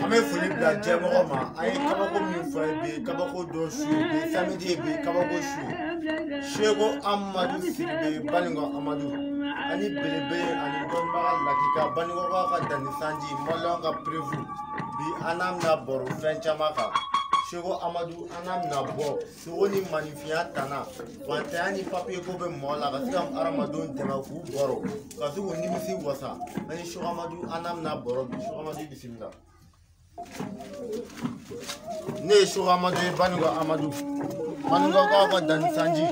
Ame fuli bila jɛmɔgɔ ma a ye kabako min fɔ bi kabako dɔ su bi samedi bi kabako su Seko Amadu Sidibe Baningo Amadu ani belebele ani dɔnnibaga lakika Baningokaw ka danni sanji Mɔlɔn ka prévu bi anam na bɔrɔ fɛn caman kan Seko Amadu anam na bɔ sogo ni manifinya tana fantanya ni papier ko bɛ mɔgɔ la ka se ka hadamadenw dɛmɛ k'u bɔrɔ ka se k'u nimisi wasa ani Seko Amadu anam na bɔrɔ bi Seko Amadu bisimila. Ne ye Seko Amadu ye Baningo Amadu Baningokaw ka danni sanji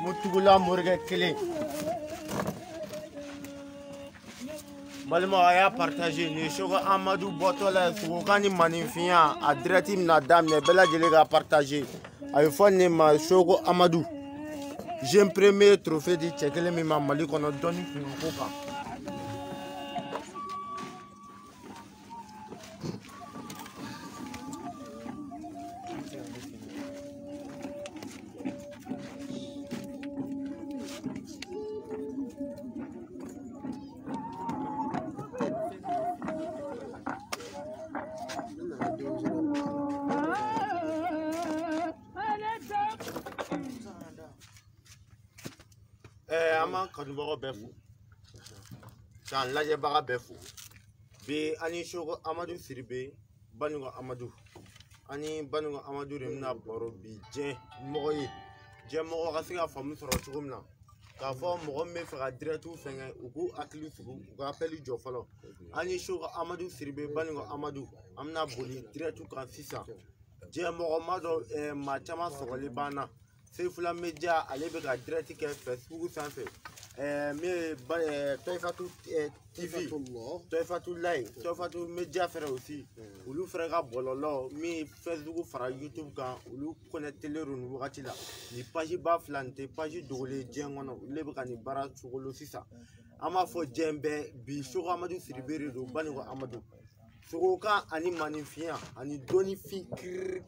Mutugula Morgue kelen balima a y'a partagé ni Seko Amadu bɔtɔ la sogokan ni manifinya a direct mina daminɛ bɛɛ lajɛlen ka partagé a ye fɔ ne ma Seko Amadu jeune premier trophée di cɛ kelen min ma Mali kɔnɔ dɔnni kunko kan. An kanubagaw bɛɛ fo k'an lajɛbaga bɛɛ fo bi ani Seko Amadu Sidibe Baningo Amadu ani Baningo Amadu de bɛna baro bi diɲɛmɔgɔ ye diɲɛmɔgɔ ka se ka faamu sɔrɔ cogo min na k'a fɔ mɔgɔ min bɛ fɛ ka direct fɛngɛ u k'u hakili sigi u ka appel jɔ fɔlɔ ani Seko Amadu Sidibe Baningo Amadu an bɛna boli direct kan sisan diɲɛmɔgɔ ma dɔ maa caman sɔgɔli banna Sefula Media ale bɛ ka direct kɛ Facebook sanfɛ Toyifatu TV Toyifatu Live Toyifatu Media frère aussi olu frère ka bɔlɔlɔ min Facebook fara YouTube kan olu connectelen don nin wagati la ni page ba fila nin tɛ page dogolen diɲɛ kɔnɔ olu de bɛ ka nin baara cogolo sisan an b'a fɔ diɲɛ bɛɛ bi Seko Amadu Sidibe de don Baningo Amadu sogokan ani manifinya ani dɔnnifin kiri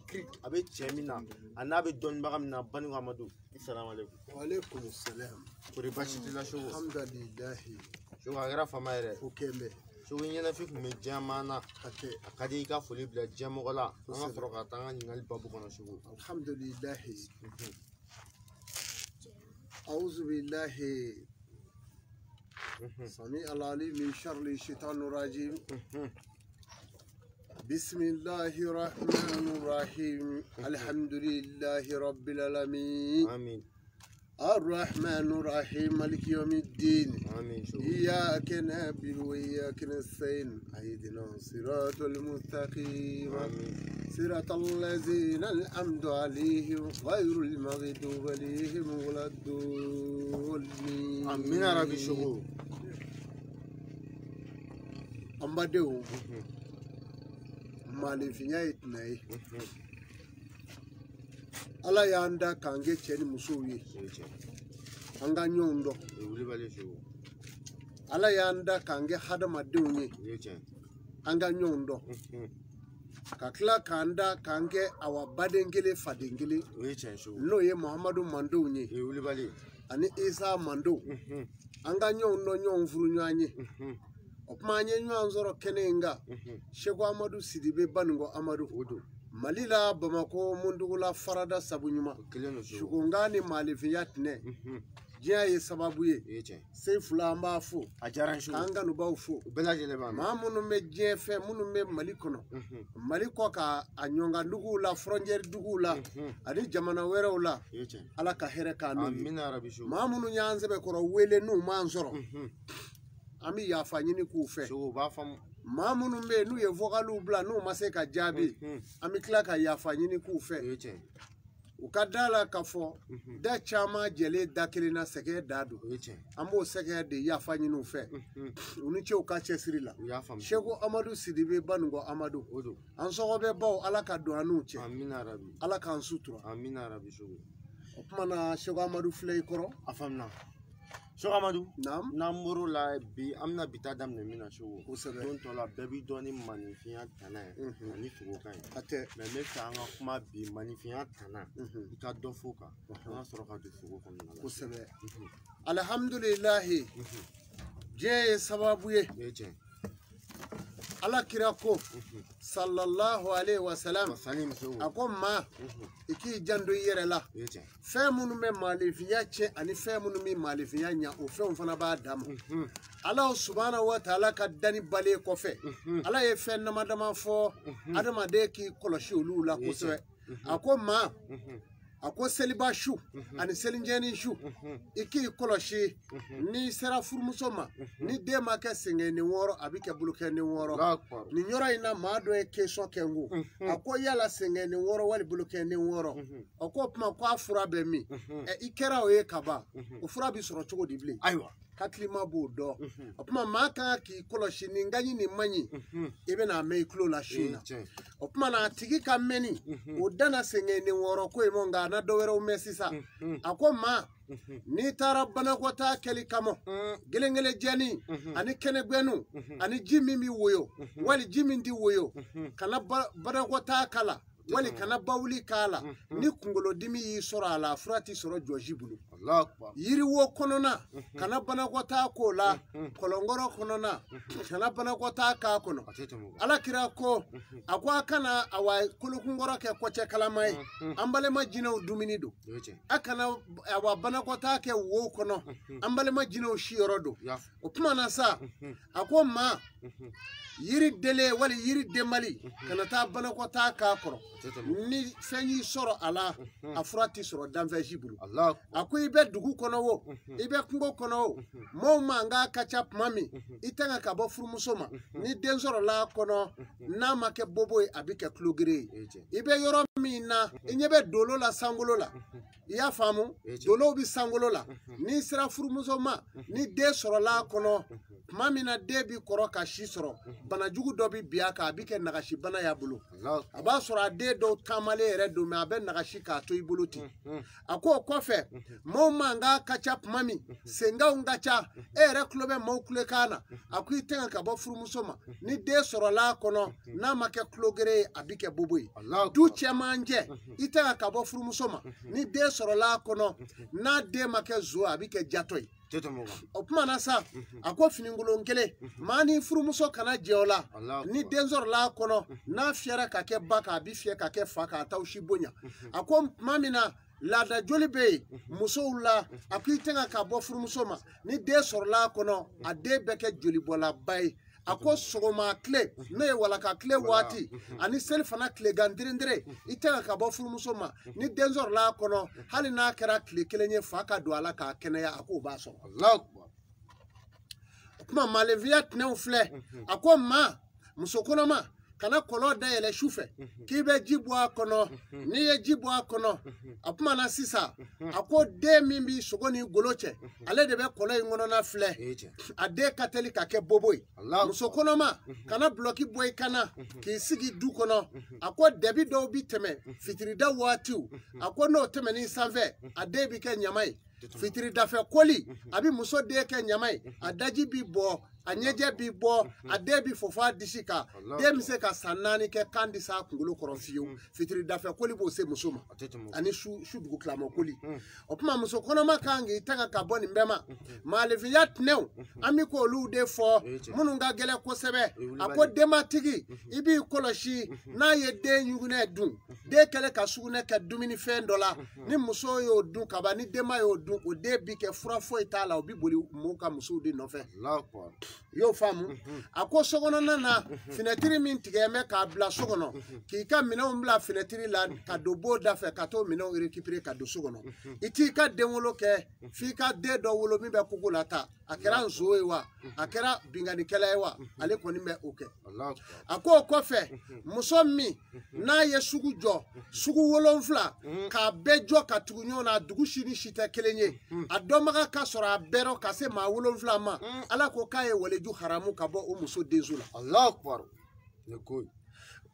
a bɛ cɛ min na a n'a bɛ dɔnnibaga min na Baningo Amadu salamaleykum. Waaleykum salam. Kori baasi t'i la Seko. Alhamdulilahi. Seko a kɛra faama yɛrɛ. O kɛlen. Seko ɲɛnafin kun bɛ diɲɛmaa na a ka di I ka foli bila diɲɛmɔgɔ la an ka sɔrɔ ka taa an ka ɲininkali babu kɔnɔ Seko. Alhamdulilahi. Auzu billahi. Sami alali min sharri shaitanir rajim. بسم الله الرحمن الرحيم الحمد لله رب العالمين آمين الرحمن الرحيم مالك يوم الدين آمين إياك نعبد وإياك نستعين اهدنا الصراط المستقيم صراط الذين أنعمت عليهم غير المغضوب عليهم ولا الضالين آمين يا ربي Seko أمبادو manifinya ye tuna ye ala y'an da k'an kɛ cɛ ni musow ye an ka ɲɔgɔn dɔn ala y'an da k'an kɛ hadamadenw ye an ka ɲɔgɔn dɔn ka tila k'an da k'an kɛ awa baden kelen faden kelen n'o ye Muhamadu mandenw ye ani Isa mandenw an ka ɲɔgɔn dɔn ɲɔgɔn furu ɲɔgɔn ye o kuma an ye ɲɔgɔn sɔrɔ kɛnɛ in kan Seko Amadu Sidibe Baningo Amadu Mali la Bamako Mundugula Farada sabu ɲuman Sogongan ni manifinya tinɛ diɲɛ ye sababu ye Sefula an b'a fo k'an kanubaw fo maa minnu bɛ diɲɛ fɛ minnu bɛ Mali kɔnɔ Mali kɔ ka a ɲɔngan duguw la frontière duguw la ani jamana wɛrɛw la ala ka hɛrɛ k'an n'u ye maa minnu y'an sɛbɛkɔrɔ wele n'u m'an sɔrɔ an bɛ yafa ɲini k'u fɛ maa minnu bɛ yen n'u ye vocaliw bila n'u ma se ka jaabi an bɛ tila ka yafa ɲini k'u fɛ u ka da la ka fɔ da caman jɛlen da kelen na sɛgɛn da don an b'o sɛgɛn de yafa ɲini u fɛ u ni cɛw ka cɛsiri la Seko Amadu Sidibe Baningo Amadu an sɔgɔ bɛ baw ala ka don an n'u cɛ ala k'an sutura o kuma na Seko Amadu filɛ i kɔrɔ a faamuna Seko Amadu n'an bɔr'o la bi an bɛna bi ta daminɛ min na Seko don tɔ la bɛɛ b'i dɔn ni manifinya tana ye ani sogokan ye mais n bɛ fɛ an ka kuma bi manifinya tana I ka dɔ fɔ o kan an ka sɔrɔ ka don Seko kɔnɔna la kosɛbɛ alhamdulilahi diɲɛ ye sababu ye ala kira ko sallallahu alaihi wasallam a ko maa i k'i janto i yɛrɛ la fɛn minnu bɛ maalefiya tiɲɛ ani fɛn minnu bɛ maalefiya ɲɛ o fɛnw fana b'a dama ala subhanahu wa ta'ala ka dani bale kɔfɛ ala ye fɛn dama dama fɔ adamaden k'i kɔlɔsi olu la kosɛbɛ a ko maa a ko seliba su ani selinjɛni su i k'i kɔlɔsi ni sera furumuso ma ni den ma kɛ sengɛnni wɔɔrɔ a bɛ kɛ bolokɛni wɔɔrɔ nin yɔrɔ in na maa dɔ ye kesɔn kɛ n ko a ko yala sengɛnni wɔɔrɔ wali bolokɛni wɔɔrɔ o ko tuma ko a fura bɛ min i kɛra o ye ka ban o fura bɛ sɔrɔ cogo di bilen ayiwa hakilima b'o dɔn o tuma maa kan k'i kɔlɔsi nin ka ɲi nin man ɲi i bɛna mɛn i tulo la su na o tuma na a tigi ka mɛnni o dana sengɛnni wɔɔrɔ ko ye mun nka a na dɔ wɛrɛw mɛn sisan a ko maa n'i taara banakɔtaa kɛli kama gelen-gelen jɛni ani kɛnɛgbɛnu ani ji min bɛ woyo wali ji min tɛ woyo kana banakɔtaa kala wali kana bawuli k'a la ni kunkolodimi y'i sɔrɔ a la fura t'i sɔrɔ jɔsi bolo yiriwo kɔnɔna kana banakɔtaa k'o la kɔlɔnkɔrɔ kɔnɔna kana banakɔtaa k'a kɔnɔ ala kira ko a ko a kana awa kolokunkɔrɔ kɛ kɔcɛ kalama ye an balima jinɛw dumuni don a kana awa banakɔtaa kɛ wo kɔnɔ an balima jinɛw siyɔrɔ don o tuma na sa a ko maa yiri dele wali yiri denbali kana taa banakɔtaa k'a kɔrɔ ni fɛn y'i sɔrɔ a la a fura t'i sɔrɔ danfɛnsi bolo a ko i bɛ dugu kɔnɔ o i bɛ kungo kɔnɔ o maaw mankan ka ca tuma min i tɛŋa ka bɔ furumuso ma ni den sɔrɔla a kɔnɔ n'a ma kɛ bobo ye a bɛ kɛ tulogere ye i bɛ yɔrɔ min na i ɲɛ bɛ dolo la sankolo la i y'a faamu dolow bɛ sankolo la n'i sera furumuso ma ni den sɔrɔla a kɔnɔ tuma min na den bi kɔrɔ ka si sɔrɔ banajugu dɔ bi bin a kan a bɛ kɛ nagasi bana y'a bolo a b'a sɔrɔ a den dɔw taamalen yɛrɛ don mɛ a bɛ nagasi k'a to i bolo ten a ko o kɔfɛ maaw mankan ka ca tuma min sengaw ka ca e yɛrɛ tulo bɛ maaw kulekan na a ko i tɛŋa ka bɔ furumuso ma ni den sɔrɔla a kɔnɔ n'a ma kɛ tulogere ye a bɛ kɛ bobo ye du cɛmancɛ i tɛŋa ka bɔ furumuso ma ni den sɔrɔla a kɔnɔ n'a den ma kɛ zo a bɛ kɛ jatɔ ye o tuma na sa a ko finikolon kelen maa ni furumuso kana jɛ o la ni den sɔrɔla a kɔnɔ n'a fiyɛra ka kɛ ba kan a bɛ fiyɛ ka kɛ fa k'a taw si bonya a ko tuma min na laada joli bɛ yen musow la a ko i tɛŋa ka bɔ furumuso ma ni den sɔrɔla a kɔnɔ a den bɛ kɛ jolibɔlaba ye a ko sɔgɔma tile n'o ye walaka tile waati ani seli fana tilegan dirindire i tɛŋa ka bɔ furumuso ma ni den sɔrɔla a kɔnɔ hali n'a kɛra tile kelen ye fa ka don a la k'a kɛnɛya a k'o b'a sɔrɔ o tuma maalefiya tɛnɛw filɛ a ko maa muso kɔnɔma kana kɔlɔn dayɛlɛ su fɛ k'i bɛ ji bɔ a kɔnɔ n'i ye ji bɔ a kɔnɔ a kuma na sisan a ko den min b'i sogo ni golo cɛ ale de bɛ kɔlɔn in kɔnɔna filɛ a den ka teli ka kɛ bobo ye muso kɔnɔma kana bulɔki bɔ i kana k'i sigi du kɔnɔ a ko dɛbi dɔw bi tɛmɛ fitirida waatiw a ko n'o tɛmɛni sanfɛ a den bi kɛ ɲama ye fitiridafɛ koli a bɛ muso den kɛ ɲama ye a daji bi bɔ a ɲɛjɛ bi bɔ a den bi fofo a disi kan den bɛ se ka san 4 kɛ kan di s'a kunkolo kɔrɔ fiyewu fitiridafɛ koli b'o se muso ma ani su dugu tilama koli o tuma muso kɔnɔma kan k'i tɛŋa ka bɔ nin bɛɛ ma maalefiya tɛnɛw an bɛ k'olu de fɔ minnu ka gɛlɛn kosɛbɛ a ko denbatigi i b'i kɔlɔsi n'a ye den ɲugunɛ dun den kɛlen ka sugunɛ kɛ dumunifɛn dɔ la ni muso y'o dun kaban ni denba y'o dun o den bi kɛ fura foyi t'a la o bi boli mɔɔw ka musow de nɔfɛ i y'o faamu a ko sokɔnɔna na finɛtiri min tigɛ bɛ k'a bila so kɔnɔ k'i ka minɛnw bila finɛtiri la ka don bon da fɛ ka t'o minɛnw récupérer ka don so kɔnɔ i t'i ka den wolo kɛ f'i ka den dɔ wolo min bɛ koko la ta a kɛra nso ye wa a kɛra bingannikɛla ye wa ale kɔni bɛ o kɛ a ko o kɔfɛ muso min n'a ye sugu jɔ sugu 7 k'a bɛɛ jɔ ka tugu ɲɔgɔn na dugu si ni si tɛ kelen ye a dɔnbaga ka sɔrɔ a bɛɛ ka se maa 7 ma ala ko k'a ye waleju haramu ka bɔ o muso denso la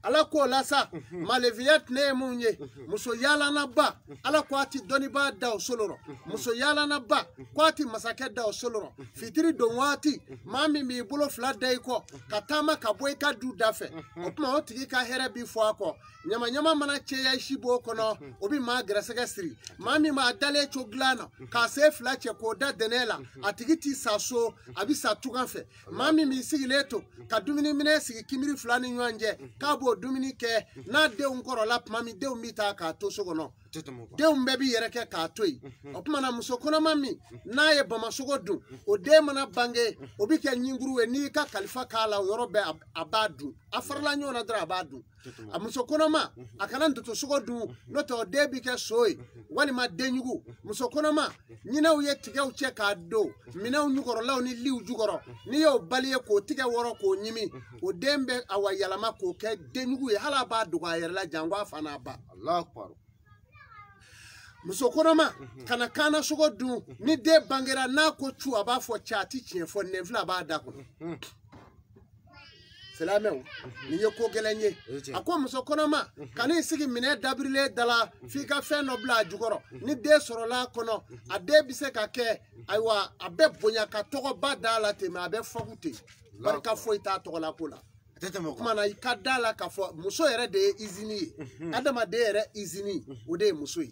ala ko la sa maleviyat ne munye muso yala na ba ala ko ati doni ba da o soloro muso yala na ba ko ati masake da o soloro fitiri don wati mami mi bulo fla dai ko katama ka boy ka du dafe o kuma o tigi ka here bi fo ako nyama mana che ya shibo kono obi ma grasega siri mami ma dale choglana ka se fla che ko da denela atigi ti saso abi sa tuganfe mami mi sigileto ka dumini mine sigi kimiri fulani nyanje ka bo dumini ke na de unkoro la mami de umita ka to sogono de umbebi yere ke ka toyi o kuma na muso kono mami na ye bama sogo dun o de mana bange obi ke nyinguru ni ka kalifa kala yorobe abadu afarla nyona dra abadu amuso kono ma akana ndoto sogo dun no to de bi ke soyi wali ma denyugu muso kono ma nyina uye tige uche ka do mina unyugoro law ni liu jugoro ni yo baliye ko tige woro ko nyimi o dembe awayalama ko ke denyugu ye hala ba do ga yerla jangwa fana ba Allah akbar muso konoma kana sogo dun ni de bangera na ko chu aba fo chati chien fo nevla ba da ko selameu ni ye ko gelenye akwa muso konoma kana isigi mine dabrile dala fika fe no bla jugoro ni de sorola kono ade bise ka ke aywa abe bonya ka togo ba dala te ma abe fogute barka fo ita togo la kula kuma na ikadala ka fo muso yere de izini adama de yere izini o de muso yi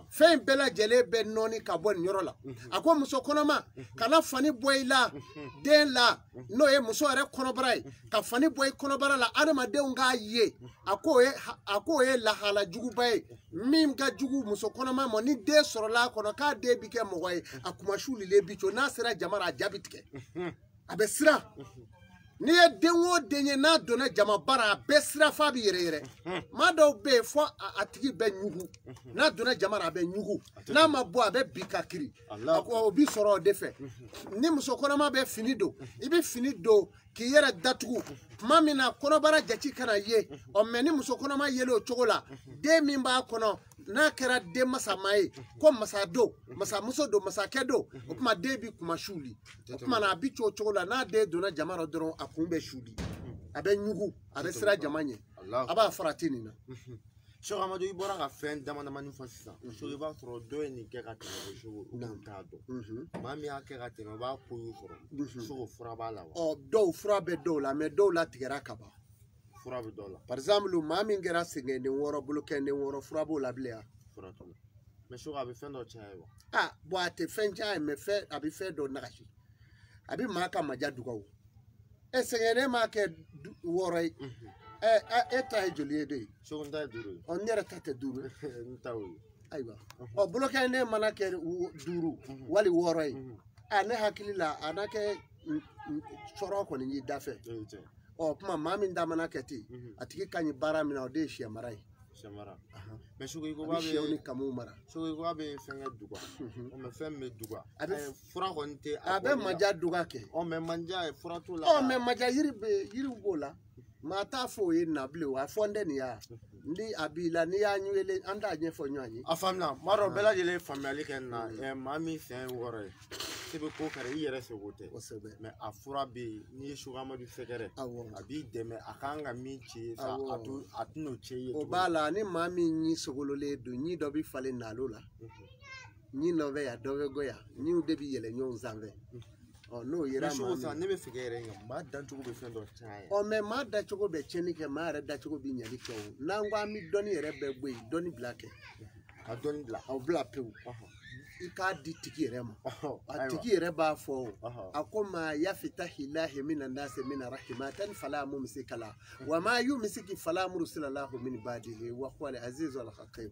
fen bela jele be noni ka bon nyorola akwa muso konoma kana fani boy la den la no e muso yere konobrai ka fani boy konobara la adama de nga ye ako e la hala jugu bay mim ga jugu muso konoma mo ni de sorola kono ka de bike mo way akuma shuli le bicho na sira jamara jabitke abesira ni ye denwo denye na dona jama bara besira fa bi yere ma do be fo atigi be nyugu na dona jama be nyugu na ma bo abe bikakiri akwa obi soro de fe ni muso kono ma be finido ibi finido ki yere datugu mami na kono bara jachi kana ye o meni muso kono ma yelo chogola de mimba kono na kera de masa mai ko masa do masa muso do masa kedo o kuma de bi kuma shuli o kuma na bi chogola na de dona jama ro doron akumbe shuli abe nyugu abe sira jamanye aba faratini na Cheikh Amadou ibora ka fen damana mani fasisa so iba tro do ni ke ka tele so ta do mami ake ka tele ba ko yuforo so fura ba la o do fura be do la me do la tigera kaba fura be do la par exemple mami ngera singe ni woro buluke ni woro fura bo la blea fura to me so ga be fen do chaiwa bo ate fen chai me fe abi fe do nagashi abi maka majadugo e sengene make woro eta jolie de so nda duru on yera tate duru ntawi aywa o bloke ne manake duru wali woroi ane hakilila anake soro ko ni dafe o kuma mami nda manake ti atiki kanyi bara mina o de shia marai shamara me shugo ko babe shia kamu mara shugo ko babe fenga duga o me femme duga fura ko nte abe maja duga ke o me manja fura to la o me maja yiri bola mata fo ye nable wa fonde ni ya ndi abila ni ya nyele anda nye fo nyanyi afamna maro bela jele family ken na mami sen wore sebe ko kare yere se wote me afura be ni shuga madu fekere abi deme akanga minchi sa atuno cheye o bala ni mami nyi sogolole do nyi do bi fale nalola nyi no ve ya do ve goya nyi u debi yele nyon zanve oh no yera ma so ne be figere ma dan chugo be fendo chai o me ma da chugo be cheni ke ma re da chugo bi nyali cho na ngwa mi doni yere be gbe doni black a doni black o black pe ika di tiki yere ma tiki yere ba fo akoma yafitahillahi minan nas min rahimatan fala mumsikala wa ma yumsiki fala mursilallahu min badihi wa huwa al-azizul hakim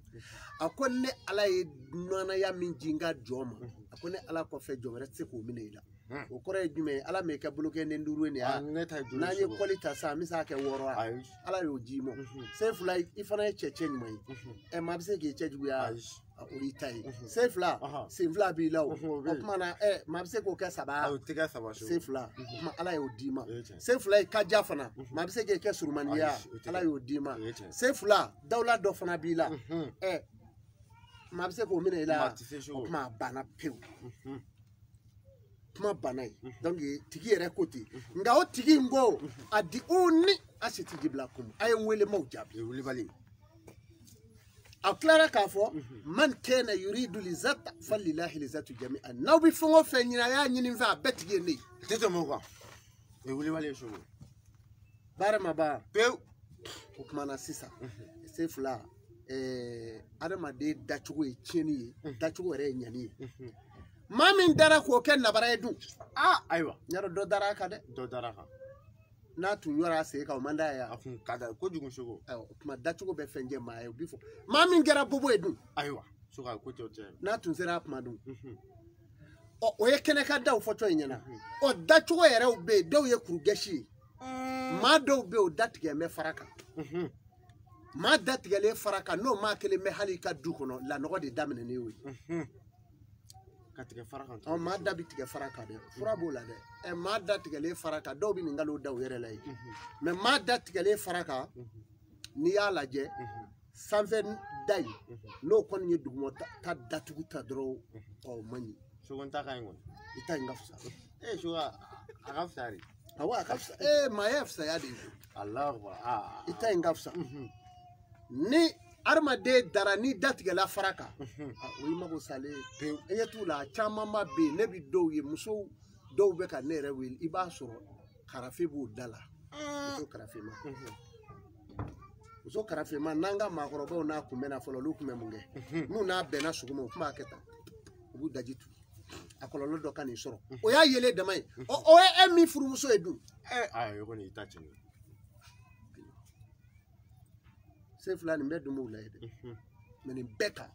akonne alay nona ya min jinga joma akonne ala ko fe jomre tse ko minela o kore jume ala me ka buluke ne nduru ne ya na ye quality sa mi sa ke woro ala yo jimo safe like ifana cheche ni mai e ma bise ke cheju ya ori tai safe la safe la bi la o kuma na ma bise ko ke saba safe la kuma ala yo dima safe la ka jafana ma bise ke surmani ya ala yo dima safe la dawla do fana bi la ma bise ko mi ne la kuma bana pew kuma bana ye donc tigi yɛrɛ ko ten nka o tigi n ko a di o ni a si tigi bila kun a ye n wele maaw jaabi wulibali a tilara k'a fɔ man kana yuridu lizata falilahi lizatu jami'an n'aw bɛ fɛn o fɛn ɲini a y'a ɲini n fɛ a bɛɛ tigi ye ne ye tɛ tɛmɛ o kan wulibali ye sogo baara ma ban pewu o kumana sisan se fila adamaden dacogo ye tiɲɛni ye dacogo yɛrɛ ye ɲani ye maa min dara k'o kɛ nabara ye dun ayiwa n y'a dɔn dɔ dara a kan dɛ dɔ dara a kan n'a tun yɔrɔ a sen kan o man d'a ye a kun ka da kojugu sogo o tuma dacogo bɛ fɛn jɛ maa ye o bi fɔ maa min kɛra bobo ye dun ayiwa sogo a ko tɛ o tɛ n'a tun sera a kuma dun o ye kɛnɛ ka daw fɔtɔ in ɲɛna dacogo yɛrɛw bɛ yen dɔw ye kurugɛsi ye maa dɔw bɛ yen o da tigɛ bɛ fara kan maa da tigɛlen fara kan n'o maa kelen bɛ hali i ka du kɔnɔ lanɔgɔ de daminɛnen y'o ye ka tigɛ fara kan maa da bɛ tigɛ fara kan dɛ fura b'o la dɛ maa da tigɛlen fara kan dɔw bɛ nin nkalon da u yɛrɛ la ye mɛ maa da tigɛlen fara kan n'i y'a lajɛ sanfɛ da in n'o kɔni ye duguma ta datugu ta dɔrɔn o man ɲi sogo n ta ka ɲi kɔni i ta in ka fisa sogo a ka fisa de awɔ a ka fisa maa ye fisaya de ye alahu i ta in ka fisa ni adamaden dara ni datigɛla fara kan o y'i mago salen pewu e ɲɛ t'u la caman ba bɛ yen ne bɛ dɔw ye musow dɔw bɛ ka ne yɛrɛ wele i b'a sɔrɔ karafe b'o da la muso karafema muso karafema n'an ka maakɔrɔbaw n'a kun bɛnna fɔlɔ olu kun bɛ mun kɛ n'u n'a bɛnna sɔgɔma u tun b'a kɛ tan u b'u daji tu a kɔlɔlɔ dɔ ka n'i sɔrɔ o y'a yelen dama ye o ye e min furumuso ye dun ayi o kɔni i ta tiɲɛ se fila nin bɛɛ dun b'u la ye dɛ mɛ nin bɛɛ kan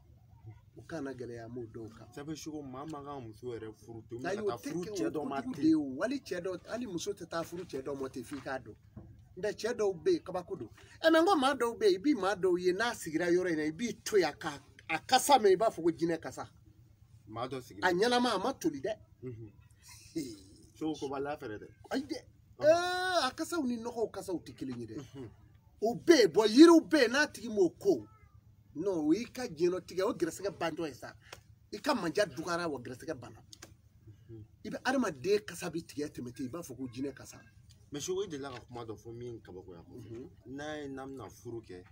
o kana gɛlɛya m'o dɔw kan sabu sogo maa man kan muso yɛrɛ furu ten ayi o tɛ kɛ o kojugu de ye o wali cɛ dɔw hali muso tɛ taa furu cɛ dɔw ma ten f'i k'a dɔn n tɛ cɛ dɔw bɛ yen kabako don mɛ n ko maa dɔw bɛ yen i b'i maa dɔw ye n'a sigira yɔrɔ in na i b'i to yen a kasa mɛn i b'a fɔ ko jinɛ kasa maa dɔ sigira a ɲɛnama a ma toli dɛ sogo ko b'a la fɛrɛ dɛ ayi dɛ a kasaw ni nɔgɔw kasaw tɛ kelen ye dɛ o bɛ yen bɔn yiriw bɛ yen n'a tigi m'o ko non o y'i ka diɲɛlatigɛ o gɛrɛsɛgɛ bantɔ ye sa i ka manja dugara wa gɛrɛsɛgɛ banna i bɛ adamaden kasa bɛ tigɛ tɛmɛ ten i b'a fɔ ko jinɛ kasa mɛ sogo i delila ka kuma dɔ fɔ min kabakoya n'a ye n'an bɛna furu kɛ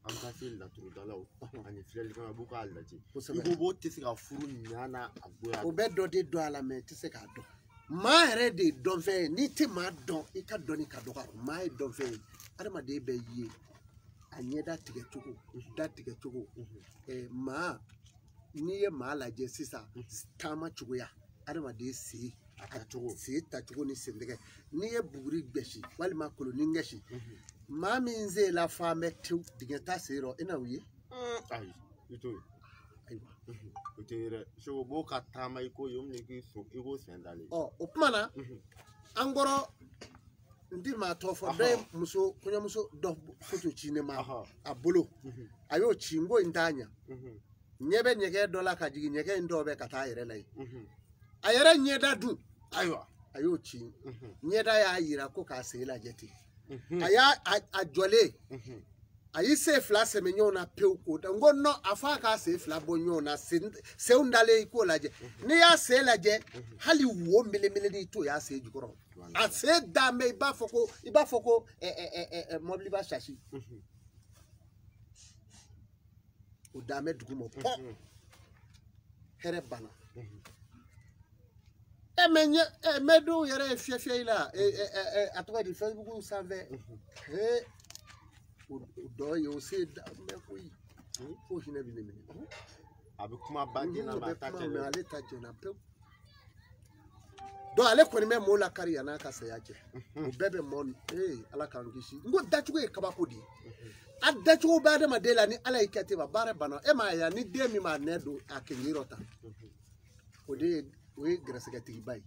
an bɛ taa se laturudalaw ani filɛlikɛlaw a b'u k'a lajɛ i ko b'o tɛ se ka furu ɲa na a goya o bɛ dɔ de dɔn a la mɛ i tɛ se k'a dɔn maa yɛrɛ de ye dɔnfɛn ye n'i tɛ maa dɔn i ka dɔnni ka dɔgɔ maa ye dɔnfɛn ye adamaden bɛ ye a ɲɛda tigɛ cogo da tigɛ cogo maa n'i ye maa lajɛ sisan taama cogoya adamaden sen a cogo sen tacogo ni sen tɛgɛ n'i ye buguri gɛsi walima kolonin gɛsi maa min sen la fan bɛ tewu dingɛ ta sen rɔ i na o ye ayi i t'o ye ayiwa o tɛ ye dɛ sogo b'o ka taama i ko ye o minɛ i k'o sen dalen o kuma na an kɔrɔ n ti maa tɔ fɔ dɔ ye muso kɔɲɔmuso dɔ foto ci ne ma a bolo a y'o ci n ko n t'a ɲa ɲɛ bɛ ɲɛgɛn dɔ la ka jigin ɲɛgɛn in dɔw bɛ ka taa a yɛrɛ la ye a yɛrɛ ɲɛda dun ayiwa a y'o ci ɲɛda y'a yira ko k'a sen lajɛ ten a y'a a jɔlen a y'i sen fila sɛmɛ ɲɔgɔn na pewu k'o da n ko nɔn a f'a k'a sen fila bɔ ɲɔgɔn na senw dalen i k'o lajɛ n'i y'a sen lajɛ hali wo melemeleni t'o y'a sen jukɔrɔ a sen dan bɛ i b'a fɔ ko mɔbiliba sasi o dan bɛ dugu ma pɔ hɛrɛ banna mɛ dɔw yɛrɛ ye fiyɛ i la a tɔgɔ di Facebook sanfɛ o dɔ ye o se da mɛ koyi fo hinɛ bɛ ne minɛ a bɛ kuma ba jɛna ma a ta cɛ dɛ ale ta jɛna pewu donc ale kɔni bɛ mɔɔw la kari yan'a ka saya cɛ o bɛɛ bɛ mɔɔ ala k'an kisi n ko dacogo ye kabako de ye a dacogo bɛ adamaden la ni ala y'i kɛ ten ba baara banna e m'a ye ni den min b'a nɛ don a kɛɲɛ ta o ye gɛrɛsɛgɛtigiba ye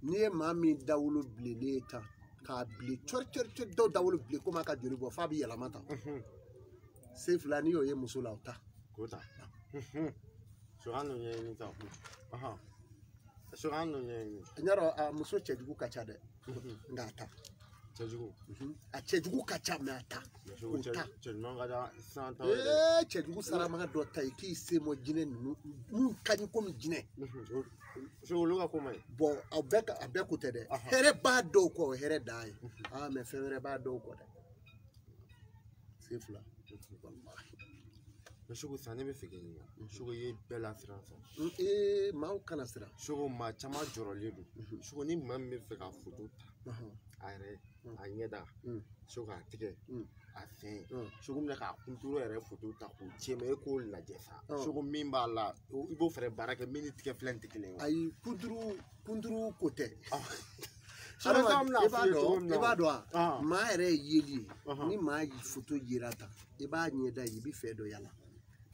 n'i ye maa min dawolo bilenlen ye tan k'a bilen cɔri dɔw dawolo bilen komi a ka joli bɔ f'a bɛ yɛlɛma tan sen fila n'i y'o ye muso la o ta k'o ta sokan dɔ ɲɛɲini ta sokan dɔ ɲɛɲini n y'a dɔn a muso cɛjugu ka ca dɛ nka a ta a cɛjugu ka ca mɛ a ta o ta cɛjugu saramaga dɔ ta ye k'i se mɔ jinɛ ninnu n'u ka di komi jinɛ bɔn a bɛɛ ko tɛ dɛ hɛrɛ b'a dɔw kɔ o hɛrɛ dan ye mɛ fɛn wɛrɛ b'a dɔw kɔ dɛ se fila Sogo san ne bɛ fɛ k'i ɲininka sogo ye bɛɛ la siran san maaw kana siran sogo maa caman jɔrɔlen don sogo ni maa min bɛ fɛ ka foto ta a yɛrɛ a ɲɛda sogo a tigɛ a fɛn sogo minɛ k'a kunturu yɛrɛ foto ta k'o tiɲɛ mɛ e k'o lajɛ sa sogo min b'a la i b'o fɛnɛ baara kɛ min ni tigɛ filɛ tɛ kelen ye ayi kunturu ko tɛ i b'a dɔn a maa yɛrɛ ye yeli ye ni maa yi foto yera ta i b'a ɲɛda ye i bɛ fɛ dɔ yala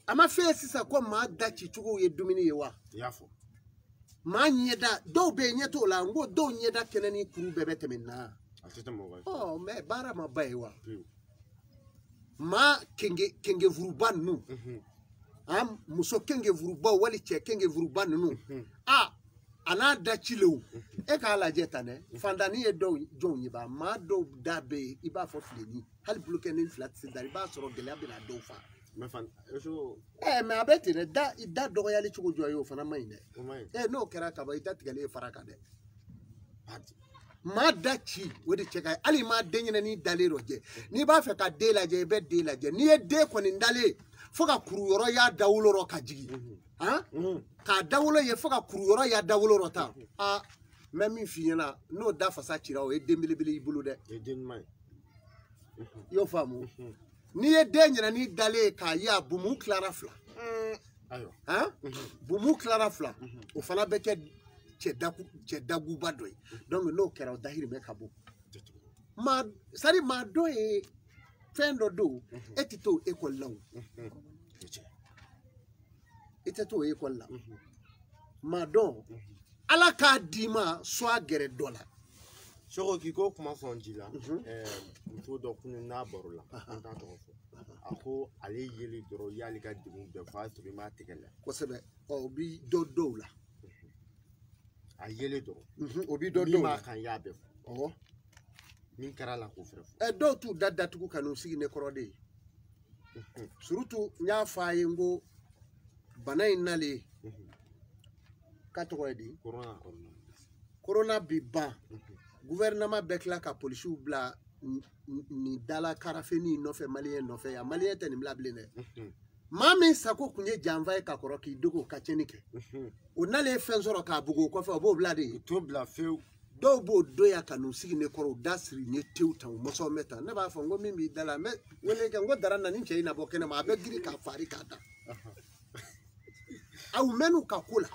a ma fɛ sisan ko maa da ci cogo ye dumuni ye wa i y'a fɔ maa ɲɛda dɔw bɛ yen ɲɛ t'o la n ko dɔw ɲɛda kɛnɛ ni kuru bɛɛ bɛ tɛmɛ na a tɛ tɛmɛ o kan mɛ baara ma ba ye wa maa kengefuruba ninnu muso kengefurubaw wali cɛ kengefuruba ninnu a n'a da cilenw e k'a lajɛ tan dɛ fantanni ye jɔnw ye ba maa dɔw da bɛ yen i b'a fɔ filenni hali bulukɛnin fila tɛ se da i b'a sɔrɔ gɛlɛya bɛ na dɔw fa mɛ a bɛ ten dɛ da dɔgɔyali cogo jɔ ye o fana ma ɲi dɛ n'o kɛra ka ban i da tigɛlen fara kan dɛ maa da ci o de cɛ ka ɲi hali maa den ɲɛnɛnin dalen dɔ jɛ n'i b'a fɛ ka den lajɛ i bɛ den lajɛ n'i ye den kɔni dalen fo ka kuru yɔrɔ y'a dawolo rɔ ka jigin k'a dawolo ye fo ka kuru yɔrɔ y'a dawolo rɔ ta n bɛ min f'i ɲɛna n'o da fasa cira o ye den belebele y'i bolo dɛ i y'o faamu n'i ye den ɲɛnɛnin dalen k'a ye a bumu tilara fila bumu tilara fila o fana bɛ kɛ cɛ daguba dɔ ye donc n'o kɛra o dahirimɛ ka bon maa dɔ ye fɛn dɔ don e tɛ to ekɔli la o i tɛ to ekɔli la maa dɔn ala k'a d'i ma soit gɛrɛ dɔ la sogo k'i ko kuma fɔ n ji la muso dɔ kunu n'a baro la an t'a tɔgɔ fɔ a ko ale yeli dɔrɔn y'ale ka degun bɛɛ fɔ a sɔrɔ i m'a tigɛ la kosɛbɛ o bi dɔw la a yeli dɔrɔn o bi dɔw la min b'a kan y'a bɛɛ fɔ min kɛra la k'o fɛnɛ fɔ dɔw t'u da datugu ka n'u sigi ne kɔrɔ de ye surtout n y'a fɔ a ye n ko bana in nalen k'a tɔgɔ ye di corona bi ban gouvernement bɛɛ tila ka polisiw bila nin dala karafeni nɔfɛ maliyɛn nɔfɛ yan maliyɛn tɛ nin bila bilen dɛ maa min sago kun ye janfa ye ka kɔrɔ k'i dogo ka tiɲɛni kɛ o nalen fɛn sɔrɔ k'a bugu o kɔfɛ o b'o bila de ye t'o bila fewu dɔw b'o doya ka n'u sigi ne kɔrɔ u da siri ne tew tan u mɔsɔn mɛ tan ne b'a fɔ n ko min b'i da la n bɛ wele kɛ n ko dara na ni cɛ in na bɔ kɛnɛ ma a bɛ giri k'a fari k'a da aw mɛn'u ka ko la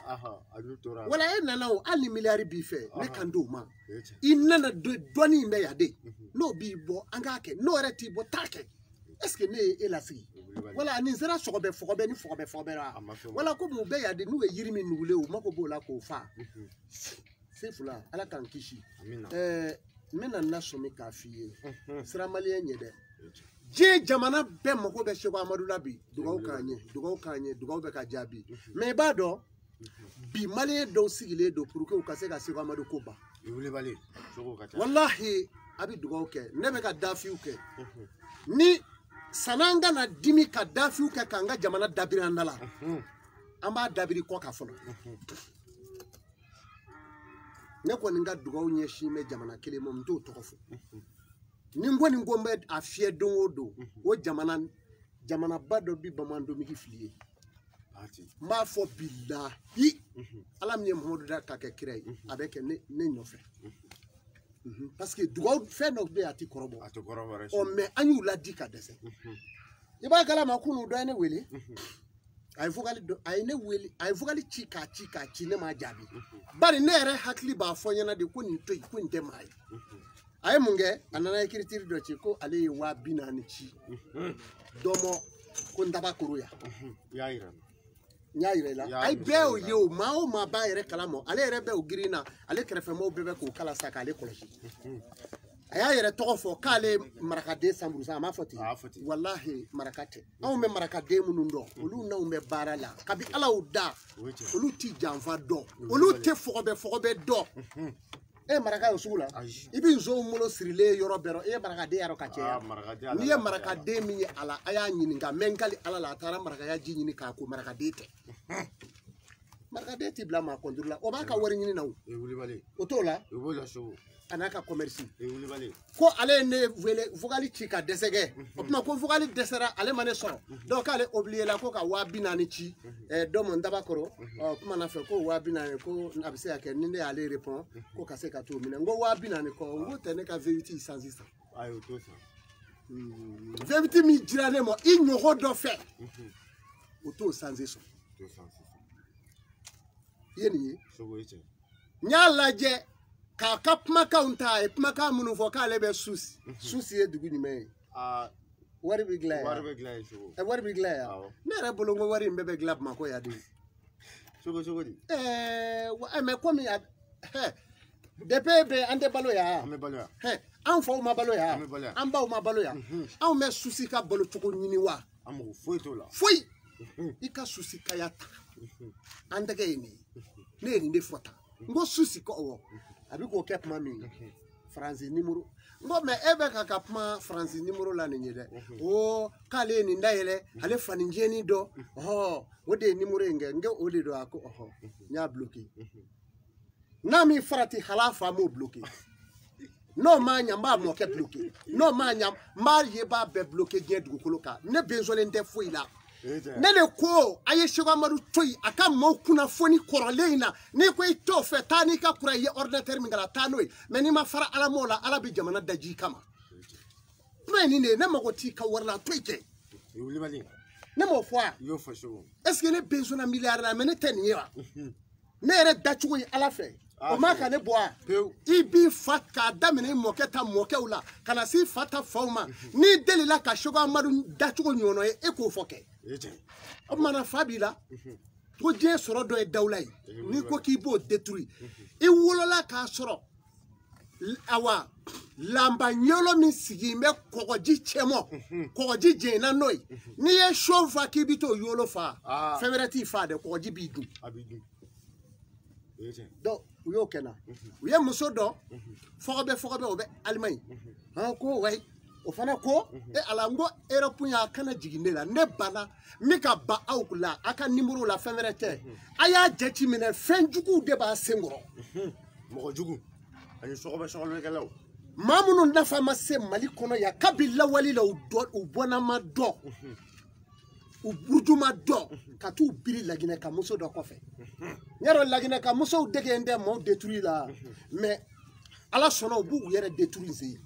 wala e nana o hali ni miliyari b'i fɛ ne kan d'o ma i nana dɔɔnin in bɛ yan de n'o b'i bɔ an k'a kɛ n'o yɛrɛ t'i bɔ t'a kɛ est ce que ne ye e lasigi wala nin sera sɔgɔbɛ ni fɔgɔbɛ la wala komi u bɛ yan de n'u ye yiri min nugulen u mako b'o la k'o fa se fila ala k'an kisi n bɛna n lasɔmi k'a f'i ye sira maliyɛn ɲɛ dɛ diɲɛ jamana bɛɛ mako bɛ Seko Amadu la bi dugawu k'an ɲɛ dugawu bɛ ka jaabi mɛ i b'a dɔn bi maliyɛn dɔw sigilen don pour que u ka se ka Seko Amadu ko ban walahi a bɛ dugawu kɛ ne bɛ ka dafiw kɛ ni san'an ka na dimi ka dafiw kɛ k'an ka jamana dabiri an da la an b'a dabiri kɔ kan fɔlɔ ne kɔni ka dugawu ɲɛsin bɛ jamana kelen ma n t'o tɔgɔ fɔ ni n ko n bɛ a fiyɛ don o don o jamanaba dɔ bi bamandomigi fili ye n b'a fɔ bilahi ala min ye Muhamadu da ka kɛ kira ye a bɛ kɛ ne nɔfɛ parce que dugawu fɛn dɔw bɛ yen a tɛ kɔrɔbɔ mɛ an y'u ladi ka dɛsɛ i b'a kalama kunu dɔ ye ne wele a ye ne wele a ye vocal ci k'a ci ne m'a jaabi bari ne yɛrɛ hakili b'a fɔ ɲɛna de ko nin to yen ko nin tɛ maa ye a ye mun kɛ a nana écriture dɔ ci ko ale ye 40,000 ci dɔ mɔ ko n tabakoro yan n y'a yira i la a ye bɛɛ y'o ye o maa b'a yɛrɛ kalama ale yɛrɛ bɛ o girin na ale kɛrɛfɛmɔgɔw bɛɛ bɛ k'o kala sa k'ale kɔlɔsi a y'a yɛrɛ tɔgɔ fɔ k'ale marakaden sanburusan a m'a fɔ ten walahi maraka tɛ anw bɛ marakaden minnu dɔn olu n'anw bɛ baara la kabi ala y'u da olu tɛ janfa dɔn olu tɛ fɔgɔbɛ dɔn e maraka yo sugula ibi nzo mulo sirile yoro bero e maraka de yaro ka che ni ye maraka de mi ala aya nyininga menkali ala la tara maraka ya ji nyini ka ko maraka de te maraka de ti bla ma kondurla o ba ka wari nyini nawo e wuli bale o to la e wuli so anaka commerce e wuli bale ko ale ne vele vogali chika desege o kuma ko vogali desera ale mane soro donc ale oublier la ko ka wa binani chi do mon dabakoro o kuma na fe ko wa binani ko abise yake ninde ale répond ko ka se ka to mina ngo wa binani ko ngo tene ka vérité sans isa ayo to ça vérité mi jirane mo ignogo do fe o to sans isa to sans yeni so go eche nyala je ka kapma kaunta e pma ka munu fo ka lebe susi e dugu ni me wari bi gla so e wari bi gla ya ne re bolongo wari mbebe gla ma ko ya di so go di me komi ya de bebe ande balo ya ame balo ya an fo ma balo ya an ba ma balo ya an me susi ka balo tuko nyini wa amu foi to la foi ika susi ka ya ta ande ge ni ne ni fota ngo susi ko wo abi ko kep mami France numéro ngo me ebe ka kapma France numéro la ni de o kale ni ndayele ale fani njeni do wode numéro nge ode do ako nya bloqué nami farati halafa mo bloqué no manya mba mo ke bloqué no manya marié ba be bloqué gen du koloka ne besoin nte foi la nele ko aye shiga maru toy aka mo kuna foni koraleina ni ko ito fe tani ka kura ye ordinateur mingala tanoi meni ma fara ala mola ala bi jamana daji kama meni ne mago ti ka warla toyke wuli bali ne mo fois yo fo so est-ce que les besoin milliard na meni teniwa ne re dachugo ala fe o ma ka ne boa ibi fat ka damene moketa mokewla kana si fata fauma ni delila ka shiga maru dachugo nyono e ko foke o mana fabila ko je soro do e dawlay ni ko ki bo détruit e wolola ka soro awa lamba nyolo mi sigi me kogoji chemo kogoji je na noy ni e shova ki bito yolo fa femerati fa de kogoji bidu abidu do uyo kena uye muso do fogobe obe almay ko way o fana ko e alango Europe ya kana jiginde la ne bana mika ba awkula aka numéro la femerete aya jeti mine fenjugu de ba sengoro mo jugu ani sogobe galaw mamunu nafa ma se mali kono ya kabila wali la u bona ma do u burjuma do ka tu biri lagine ka muso do kofe nyaro lagine ka muso dege nde mo détruire la mais ala sono bu yere détruire zi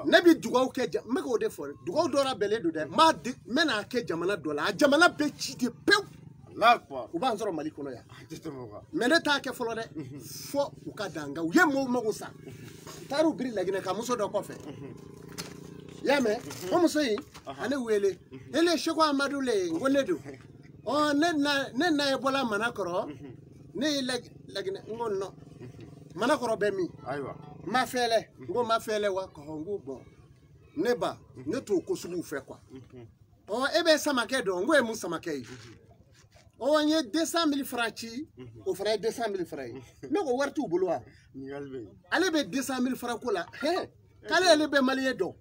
nabi dugaw ke meko de for dugaw dora bele do de ma mena ke jamana do la jamana be ci de pew la quoi u ba nzoro mali kono ya mene ta ke folo de fo u ka danga u ye mo mago sa taru biri lagine ka muso do kofe yame o muso yi ane wele ele sheko amadu le ngonedu o ne na ebola manakoro ne lagine ngonno manakoro be mi aywa ma fele wa ko ngo bon neba ne to ko sugu fe kwa o ebe samake do ngo e mu samake yi o nye 200,000 francs ci o fera 200,000 francs me ko wartu bulwa ale be 200,000 francs ko la kale ele be maliye do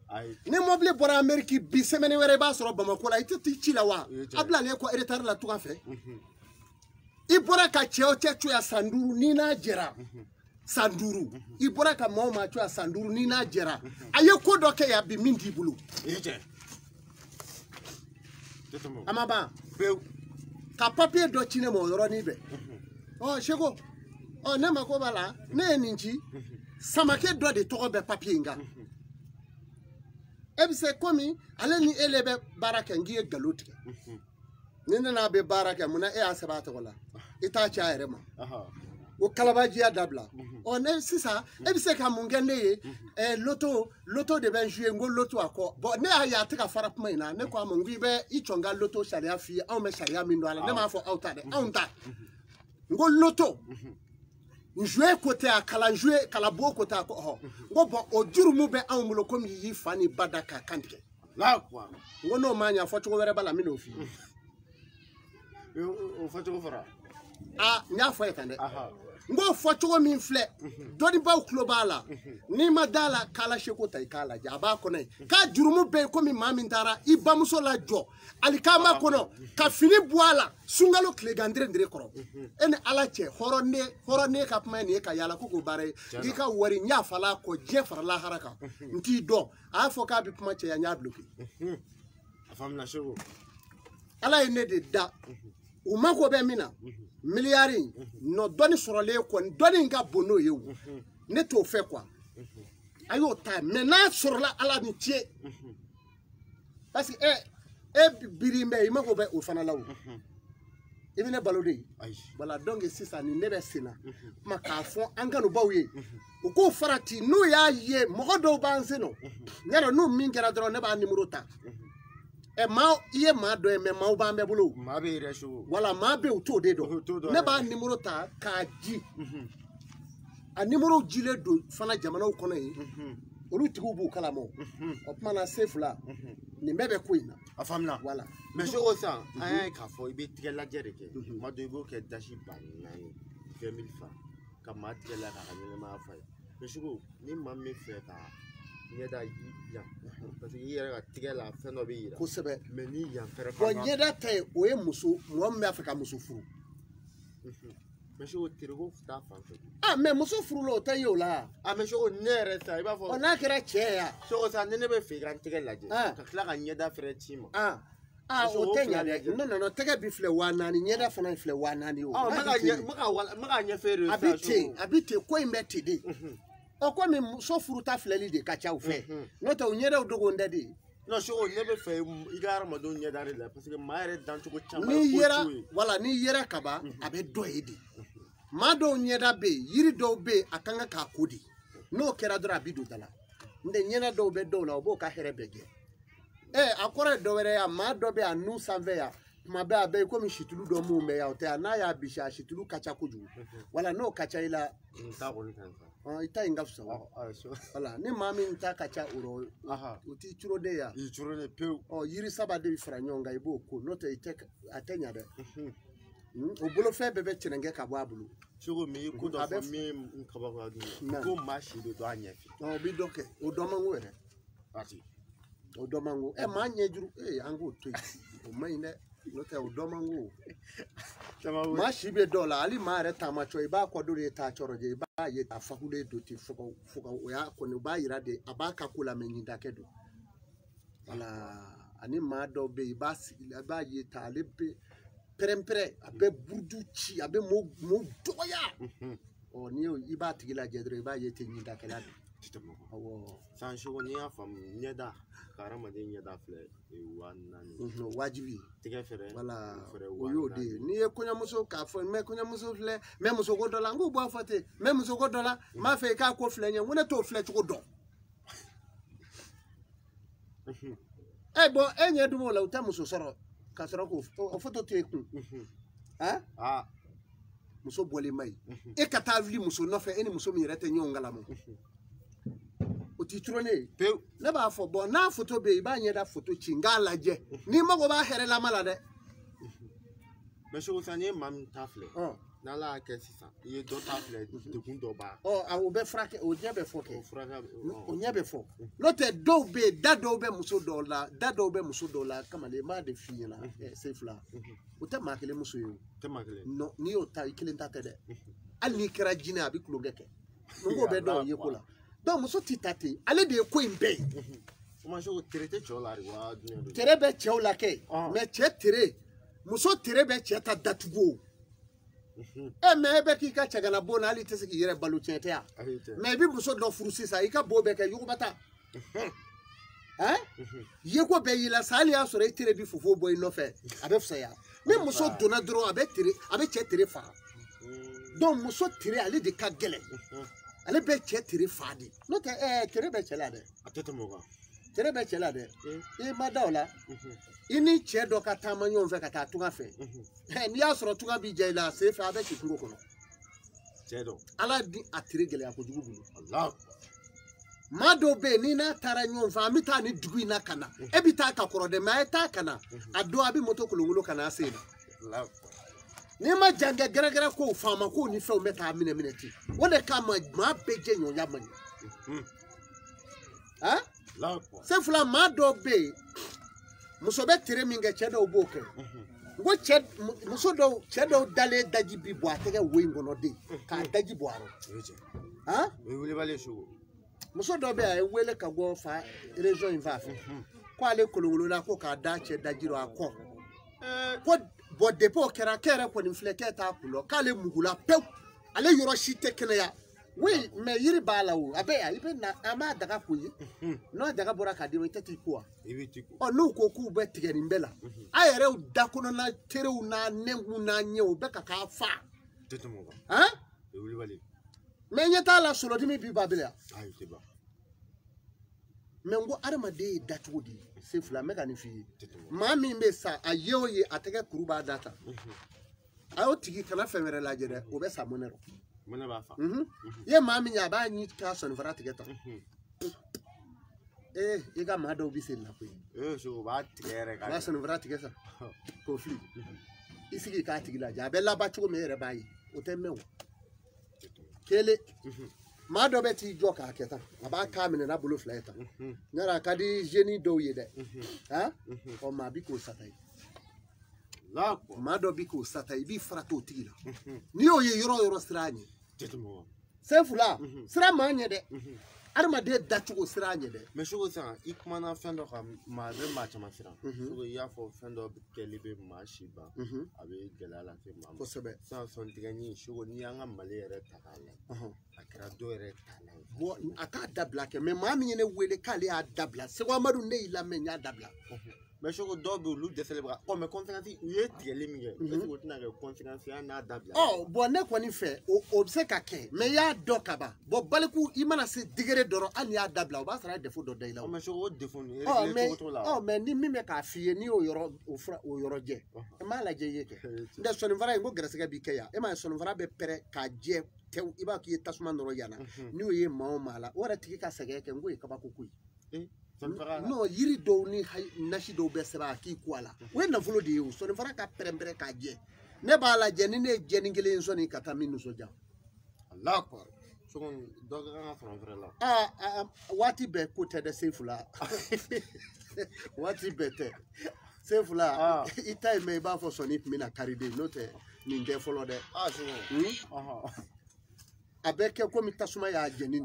ne mobile bora Amerique bi semaine were ba soro Bamako la ititi ci la wa abla le ko retard la tuka fe ibora ka cheo chechu ya sanduru ni na jera sanduru ibora ka mama chu ya sanduru ni na jera aye ko do ke ya bi mindi bulu amaba ka papier do chine mo yoro ni be shego ne mako bala ne ninji samake do de to be papier nga ebise komi ale ni elebe baraka ngiye galotike nina na be baraka muna e asabata wala ita cha erema o kalabaji ya dabla on sisa ebise ka mungende loto de ben jouer ngo loto akọ bo ne aya tika farap maina ne ko amungi be ichonga loto sharia fi au me sharia mindo ala ne ma fo outa de onta ngo loto jouer côté à kala jouer kala bo côté à ko ngo bo o jurumu be amulo komi yi fani badaka kantike la kwa ngo no manya fo chugo were bala mino fi o fo chugo fara nya fo etande ngo fo cogo min filɛ dɔni baw kulo b'a la n'i ma da la k'ala seko ta i k'a lajɛ a b'a kɔnɔ ye k'a jurumu bɛɛ komi maa min taara i bamuso la jɔ alikama kɔnɔ ka fini bɔ a la sunkalo tile gandire kɔrɔ e ni ala cɛ hɔrɔn ne ka kuma ye nin ye ka yaala ko k'o baara ye k'i ka wari n y'a fala kɔ diɲɛ fara lahara kan n t'i dɔn a y'a fɔ k'a bɛ kuma cɛya n y'a bloqué ala ye ne de da u mako bɛ min na miliyari nɔ dɔnni sɔrɔlen kɔni dɔnni ka bon n'o ye o ne t'o fɛ quoi a y'o ta mɛ n'a sɔrɔla ala ni ce parce que e biri mɛ i mako bɛ o fana la o i bɛ ne balo de wala donc sisan ni ne bɛ sen na kuma k'a fɔ an kanubaw ye u k'o farati n'u y'a ye mɔgɔ dɔw b'an sen nɔ ɲɛna n'u min kɛra dɔrɔn ne b'a nimoro ta maa i ye maa dɔ ye mɛ maaw b'an bɛɛ bolo wala maa bɛ u t'o de dɔn ne b'a nimoro ta k'a di a nimoro jilen don fana jamanaw kɔnɔ yen olu tigiw b'u kalama o tuma na se fila nin bɛɛ bɛ ko in na a faamuna wala mɛ sogo san an y'a ye k'a fɔ i bɛ tigɛ lajɛ de kɛ tuma dɔ i b'o kɛ dasi ba naani 20 000 francs ka maa tigɛ la k'a ka ɲɛnɛmaya fa ye mɛ sogo ni maa min fɛ ka ɲɛda yan parce que i yɛrɛ ka tigɛ la fɛn dɔ bɛ yira kosɛbɛ mɛ ni yan fɛrɛ bon ɲɛda ta ye o ye muso mɔgɔ min b'a fɛ ka muso furu mɛ sogo tereko t'a fan fɛ mɛ muso furu la o tɛ ye o la mɛ sogo ne yɛrɛ sa i b'a fɔ n'a kɛra cɛ ye yan sogo sa ni ne bɛ fɛ i ka n tigɛ lajɛ ka tila ka ɲɛda fɛrɛ ci ma o tɛ ɲa dɛ non non tɛgɛ bi filɛ 4000 ɲɛda fana filɛ 4000 o n bɛ ka ɲɛfɛ de a bɛ ten ko in bɛ ten de komi muso furuta filɛli de ka ca u fɛ n'o tɛ u ɲɛdaw dogo tɛ de non sogo ne bɛ fɛ i ka hadamadenw ɲɛda de la parce que maa yɛrɛ dancogo caman n'i yera kaban a bɛ dɔ ye de maa dɔw ɲɛda bɛ yen yiri dɔw bɛ yen a kan ka k'a ko de n'o kɛra dɔrɔn a bɛ don da la n tɛ ɲɛda dɔw bɛ dɔw la o b'o ka hɛrɛ bɛɛ jɛ a kɔrɔ ye dɔwɛrɛ ye maa dɔ bɛ yan a nun sanfɛ yan tuma bɛɛ a bɛ komi situlu dɔ mun bɛ yan o tɛ yan n'a y'a bisi a situlu ka ca kojugu wala n'o ka ca i la i ta in ka fisa wala ni maa min ta ka ca o t'i curo de yan yiri saba de bɛ fara ɲɔgɔn kan i b'o ko n'o tɛ a tɛ ɲa dɛ o bolofɛn bɛɛ bɛ cɛnɛnkɛ ka bɔ a bolo cogo min i ko dɔ fɔ min kabako dun ko maa si bɛ dɔn a ɲɛ fɛ o bɛ dɔ kɛ o dɔ man go yɛrɛ o dɔ man go maa ɲɛjuru an k'o to yen o man ɲi dɛ n'o tɛ o dɔ man go maa si bɛ dɔw la hali maa yɛrɛ taama cɔ i b'a kɔ dɔ de taa cɔrɔ je i b'a ye a fakulen don ten fo ka o y'a kɔni o b'a yira de a b'a ka ko la mɛ ɲindakɛ don wala ani maa dɔw bɛ yen i b'a sigi la i b'a ye ta ale bɛ pɛrɛn-pɛrɛn a bɛ buruju ci a bɛ mɔw dɔgɔya n'i i b'a tigi lajɛ dɔrɔn i b'a ye ten ɲindakɛla don san sogo n'i y'a faamu ɲɛda ka hadamaden ɲɛda filɛ 4000 wajibi tigɛ fɛrɛ wala o y'o de ye n'i ye kɔɲɔmuso k'a fɔ n bɛ kɔɲɔmuso filɛ n bɛ musoko dɔ la n k'o b'a fɔ ten n bɛ musoko dɔ la n b'a fɛ i k'a ko filɛ n ye n ko ne t'o filɛ cogo dɔn bon e ɲɛ dun o la u tɛ muso sɔrɔ ka sɔrɔ k'o foto to i kun muso bɔlen ma ɲi e ka taa wuli muso nɔfɛ e ni muso min yɛrɛ tɛ ɲɔgɔn kalama o t'i curon ne ye pewu ne b'a fɔ bon n'a foto bɛ yen i b'a ɲɛda foto ci n k'a lajɛ n'i mago b'a hɛrɛlama la dɛ mɛ sogo san n'i ye maa min ta filɛ n'ala y'a kɛ sisan i ye dɔ ta filɛ degun dɔ b'a o bɛ furakɛ o ɲɛ bɛ fɔ kɛ o ɲɛ bɛ fɔ n'o tɛ dɔw bɛ yen da dɔw bɛ muso dɔw la kamalen m'a de f'i ɲɛna se fila o tɛ maa kelen muso ye o non n'i y'o ta i kelen ta tɛ dɛ hali n'i kɛra jinɛ a bɛ tulonkɛ kɛ n k'o bɛ dɔw ye ko la donc muso tɛ ta ten ale de ye ko in bɛɛ ye tere bɛ cɛw la kɛ mɛ cɛ tere muso tere bɛ cɛ ta datugu mɛ e bɛ k'i ka cɛgana bon na hali i tɛ se k'i yɛrɛ balo tiɲɛ tɛ yan mɛ i bɛ muso dɔ furu sisan i ka bo bɛ kɛ yugubata yeko bɛ y'i la sa hali y'a sɔrɔ i tere bi fofo bɔ i nɔfɛ a bɛ fisaya ni muso donna dɔrɔn a bɛ cɛ tere faga donc muso tere ale de ka gɛlɛn ale bɛ cɛ tere fa de n'o tɛ tere bɛ cɛ la dɛ tere bɛ cɛ la dɛ i ma da o la i ni cɛ dɔ ka taama ɲɔgɔn fɛ ka taa tunga fɛ n'i y'a sɔrɔ tunga b'i ja i la sen fɛ a bɛ ci kungo kɔnɔ ala di a tere gɛlɛya kojugu bolo maa dɔw bɛ yen n'i n'a taara ɲɔgɔn fɛ an bɛ taa ni dugu in na ka na e bɛ taa ka kɔrɔ dɛ mɛ a ye taa ka na a don a bɛ moto kolonkolon ka n'a sen na ni ma jange gara ko fama ko ni fe o meta mineti wole ka ma beje nyo ya mani ha se fula ma do be muso be tire minga chedo boke go ched muso do chedo dale daji bi bo atege we ngono de ka daji bo aro ha we wele bale shugo muso do be ay wele ka go fa region invafe ko ale kolowolo la ko ka da che dajiro akọ ko bo depo kera ko ni fleke ta kulo ka le mugula pe ale yoro shite kene ya we me yiri bala wo abe ya ibe na ama daga kuyi no daga bora ka de we tati ko o no ko ku be tigeri mbela ayere u dakono na tere u na nengu na nye u be ka ka fa tetumo ha e wele bale me nyata la solo dimi bi babila ay te ba mengo arma de datudi se fula meka ni fi mami me sa ayoye ateke kuruba data ayo tigi kana femere la jere o be sa monero mona ba fa ye mami nya ba ni ka son fara tigeta iga ma do bi se na ko so ba tigere ka ba son fara tigeta ko fi isigi ka tigila ja be la ba chugo mere bayi o te mewo kele ma do beti joka aketa aba ka mine na bulu fleta nyara kadi jeni do yede ha o ma bi ko satai la ko ma do bi ko satai bi frato tigila ni o ye yoro siranye tetumo sefula sira ma nye de arma de dachugo siranye de me shugo sa ikmana fendo ka ma be ma chama sira shugo ya fo fendo kelibe ma shiba abe gelala te ma ko sebe sa son tigani shugo ni anga malere takala akra do ere tala bo aka dabla ke me ma mi ne wele kale a dabla se wa madu ne ila me nya dabla me shugo do be lu de célébrer o me conférence ye tigeli mi ye e ko tina ke conférence ya na dabla bo ne ko ni fe o se ka ke me ya do kaba bo baliku imana se digere doro an ya dabla o ba sara defo do dai la o me shugo defo ni me ni mi me ka fie ni o yoro je e ma la je ye ke nda so ni vara ngo grasega bi ke ya e ma so ni vara be pere ka je tew iba ki tasuma noro yana ni o ye ma o mala ora tiki ka sege ke ngo e kaba kokui no yiri do ni nashi do be sera ki kwala we na fulo de yo so ni fara ka perembere ka je ne ba la je ni ne je ni ngele so ni kata minu so ja Allah akbar so do ga from frère la wati be ko te de sefula wati be te sefula ita me ba fo so ni mina karide no te ni nge folo de so abeke ko mi tasuma ya je ni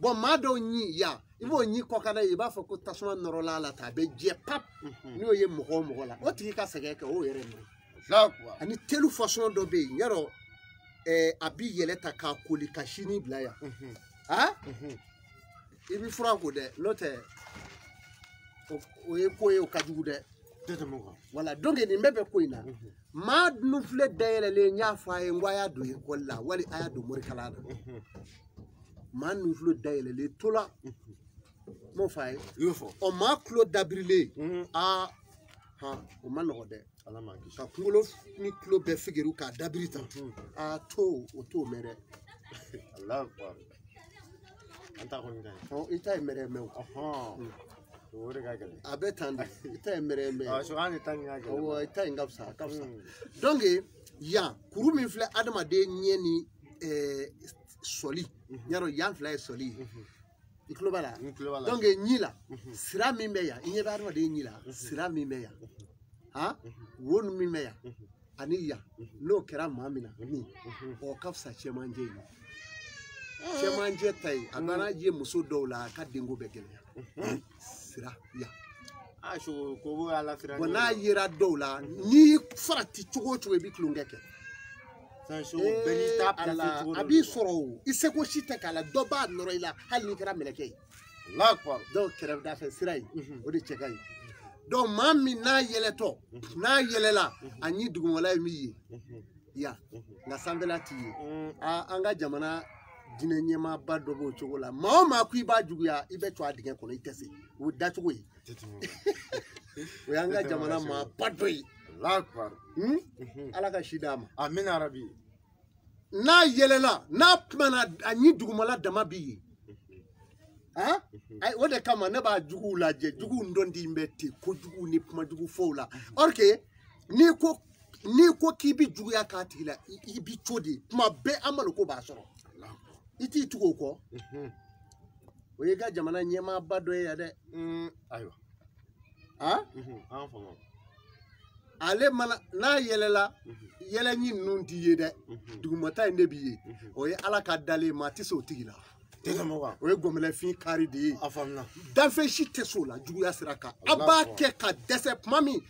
bon ma do nyi ya ibo nyi ko kana iba fo ko tasuma noro la ta be je pap ni o ye mo la o tiki ka sege ke o yere no lakwa ani telu façon do be yaro abi yele ta ka koli ka shini blaya ha ibi fura ko de note o ye ko ye o kajugu de tetumo wala donc ni mebe ko ina ma nu fle de le nya fa e ngwaya do e ko la wali aya do mori kala da ma nu fle de le tola mo fay yofo o ma clo dabrile o ma no de ala ma gi ka kungulo ni clo be figiru ka dabrita o to mere Allah akbar anta ko ngai o ita mere me o re ga gele abe tande ita mere me so ani tanga ga o ita ngapsa donc ya kuru min fle adama de nyeni soli nyaro yan fle soli iklobala donc nyila sira mi meya inye ba adama de nyila sira mi meya ha wonu mi meya aniya no kera mamina ni o kafsa chemanje chemanje tai agana je muso dowla ka dengo be gele sira ya so ko bo ala sira bona yira dowla ni farati chogo bi klungeke san so benita ala abi soro iseko shite kala doba noro ila hal ni kera meleke lakwa do kera da fe sirai o de chekai do mami na yeleto na yelela anyi dugumola mi yi ya na sambela ti anga jamana dine nyema ba do bo chogola ma ku iba jugu ya ibe to adigen kono itese wo da chogo yi we anga jamana ma padoi lakwa alaka shidama amin arabi na yelela na mana anyi dugumola dama bi ha ai wode kama ne ba jugu la je jugu ndondi mbeti ko jugu ni kuma jugu fola orke ni ko ni ko k'i bi juguya k'a tigi la i bi co de tuma bɛɛ an malo ko b'a sɔrɔ i t'i tugu o kɔ o ye ka jamana ɲɛmaaba dɔ ye yan dɛ ayiwa an faamu ale mana n'a yɛlɛla yɛlɛɲi ninnu t'i ye dɛ dugumata in de b'i ye o ye ala ka dalen maa tɛ se o tigi la o ye gɔnbɛlɛfin kari de ye danfɛn si tɛ se o la juguya sira kan a b'a kɛ ka dɛsɛ tuma min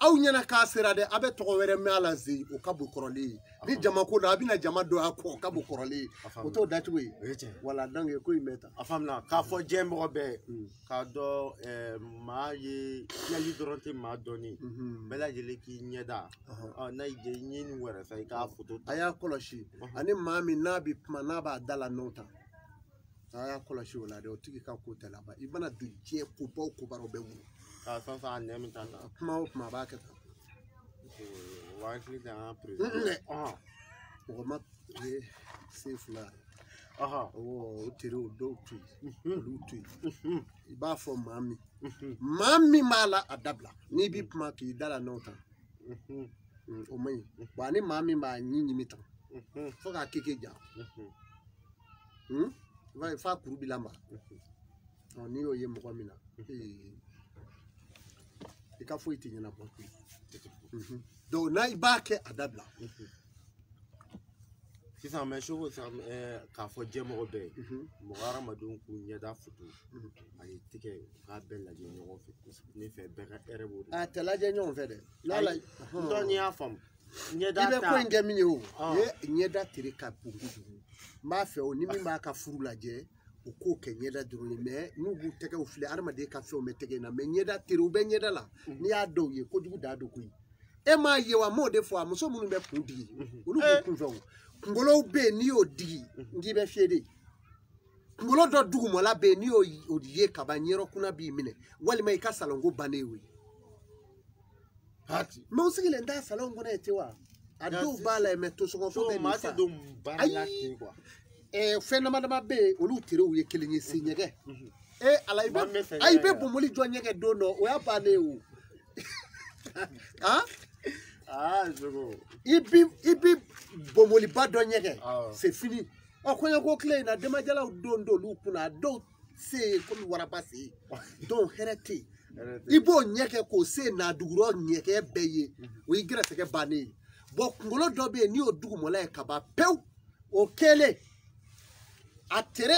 aw ɲɛna k'a sera dɛ a bɛ tɔgɔ wɛrɛ mɛn a la zen o ka bon kɔrɔlen ye ni jama ko la a bɛna jama dɔ a kɔ o ka bon kɔrɔlen ye o t'o dacogo ye wala donc ko in bɛ tan a faamuna k'a fɔ diɲɛ mɔgɔ bɛɛ k'a dɔn maa ye fiyɛli dɔrɔn tɛ maa dɔnni bɛɛ lajɛlen k'i ɲɛda n'a y'i diya i ɲɛ ni wɛrɛ sa i k'a foto ta a y'a kɔlɔsi ani maa min n'a bɛ kuma n'a b'a da la n'o ta a y'a kɔlɔsi o la dɛ o tigi ka ko tɛ laban i mana don diɲɛ kobaw kobaw bɛɛ wolo k'a fɛn fɛn a nɛ min ta kuma o kuma a b'a kɛ tan wa hakili tɛ an ka perezida mɔgɔ ma ye sen fila o terew dɔw to yen olu to yen i b'a fɔ maa min b'a la a dabila n'i bi kuma k'i da la n'o ta o man ɲi wa ani maa min b'a ɲi ɲimi tan fo k'a keke ja f'a kuru bi lamara n'i y'o ye mɔgɔ min na i ka foyi tɛ ɲɛnabɔ donc n'a i b'a kɛ a dabila sisan mɛ sogo k'a fɔ diɲɛmɔgɔ bɛɛ ye mɔgɔ hadamadenw k'u ɲɛda foto ani tigɛ k'a bɛɛ lajɛ ɲɔgɔn fɛ ne fɛ bɛɛ ka hɛrɛ b'o de a tɛ lajɛ ɲɔgɔn fɛ dɛ dɔn n'i y'a faamu ɲɛda i bɛ ko in kɛ min ye o ɲɛda tere ka bon kojugu n b'a fɛ o ni min b'a ka furu lajɛ u k'o kɛ ɲɛda dɔrɔn ye mɛ n'u b'u tɛgɛw filɛ adamaden ka fɛnw bɛ tɛgɛ in na mɛ ɲɛda tere u bɛ ɲɛda la n'i y'a dɔw ye kojugu da don koyi e m'a ye wa m'o de fɔ a muso minnu bɛ kun digi olu b'u kun fɛ o kunkolow bɛ yen n'i y'o digi n k'i bɛ fiyɛ de kunkolo dɔ dugumala bɛ yen n'i y'o ye kaban ɲɛrɔkunna b'i minɛ walima i ka salonko bannen y'o ye mɛ o sigilen t'a salon kɔnɔ yen ten wa a dɔw b'a la mɛ tosɔgɔfɔ bɛ nin fa ayi fɛn dama dama bɛ yen olu terew ye kelen ye sen ɲɛgɛn ala i bɛ bonboli jɔ ɲɛgɛn don dɔ o y'a bannen ye o i bi bonboliba dɔ ɲɛgɛn c'est fini kɔɲɔko tile in na denbajalaw don olu kunna a dɔw se ye komi waraba se ye donc hɛrɛ tɛ yen i b'o ɲɛgɛn k'o se n'a dugurɔ ɲɛgɛn bɛɛ ye o y'i gɛrɛsɛgɛ bannen ye kunkolo dɔ bɛ yen n'i y'o dugumɔla ye ka ban pewu o kɛlen a tere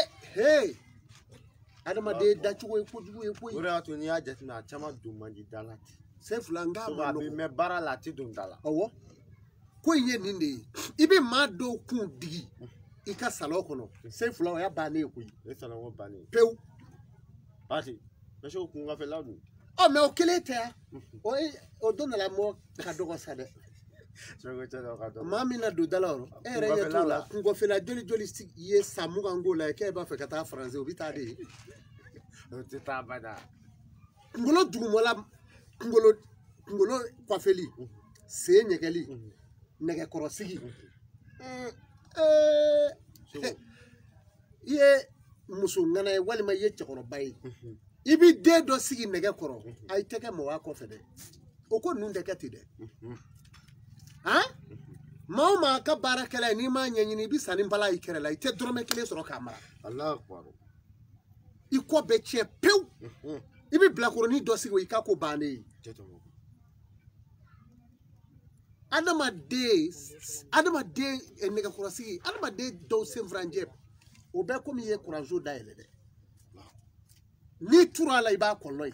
adamaden dacogo ye kojugu ye koyi o de y'a to n'i y'a jateminɛ a caman don man di da la ten sen fila n k'a ma nɔgɔ mɛ baara la a tɛ don da la awɔ ko in ye nin de ye i bɛ maa dɔw kun digi i ka salon kɔnɔ sen fila o y'a bannen ye koyi o ye salonko bannen pewu bati mɛ se o kungafɛla dun mɛ o kelen tɛ yan o don dɔ la mɔgɔ ka dɔgɔ sa dɛ maa min na don da la o e yɛrɛ ɲɛ t'o la kungɔfɛla joli joli ye san mugan k'o la k'e b'a fɛ ka taa faransi o bɛ taa de ye o tɛ taa bada kunkolo dugumɔla kunkolo kɔfɛli sen ɲɛgɛli nɛgɛkɔrɔsigi i ye muso ŋana ye walima i ye cɛkɔrɔba ye i b'i den dɔ sigi nɛgɛ kɔrɔ a i tɛ kɛ mɔgɔ kɔfɛ dɛ o ko ninnu tɛ kɛ ten dɛ maa o maa ka baarakɛla ye n'i m'a ɲɛɲini i bɛ sanni bala i kɛrɛ la i tɛ dɔrɔmɛ kelen sɔrɔ k'a mara i kɔ bɛ tiɲɛ pewu i bɛ bilakoronin dɔ sigi o i ka ko bannen ye adamaden nɛgɛkɔrɔsigi adamaden dɔw senfuranjɛ o bɛɛ komi i ye kuranso dayɛlɛ dɛ n'i tura a la i b'a kɔlɔn ye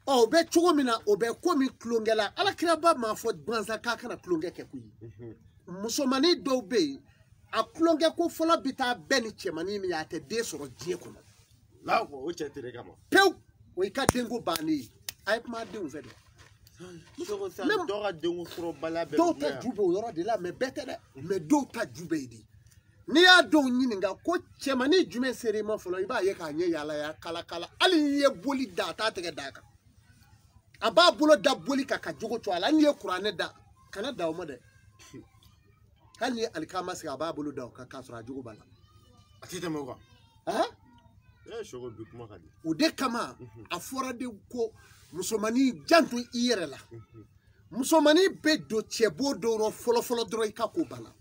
o bɛ cogo min na o bɛ komi tulonkɛla alakiraba m'a fɔ gansan k'a kana tulonkɛ kɛ koyi musomanin dɔw bɛ yen a tulonkɛ ko fɔlɔ bɛ taa bɛɛ ni cɛmanin min ye a tɛ den sɔrɔ diɲɛ kɔnɔ o cɛ tere kama pewu o y'i ka denko bannen ye a ye kuma denw fɛ dɛ dɔw ka denko sɔrɔbaliya bɛ dɔw ta ju bɛ o yɔrɔ de la mɛ bɛɛ tɛ dɛ mɛ dɔw ta ju bɛ yen de n'i y'a dɔw ɲininka ko cɛmanin jumɛn sera i ma fɔlɔ i b'a ye k'a ɲɛ yaala ya kala kala hali n'i ye boli da a t'a tɛgɛ da a kan a b'a bolo da boli kan ka jogo to a la hali n'i ye kuranɛ da kana da o ma dɛ hali n'i ye alikama sigi a b'a bolo da o kan k'a sɔrɔ a jogo b'a la a tɛ tɛmɛ o kan sogo bi kuma ka di o de kama a fɔra de ko musomanin janto i yɛrɛ la musomani be do cɛbo dɔw fɔlɔfɔlɔ dɔrɔn I ka ko banna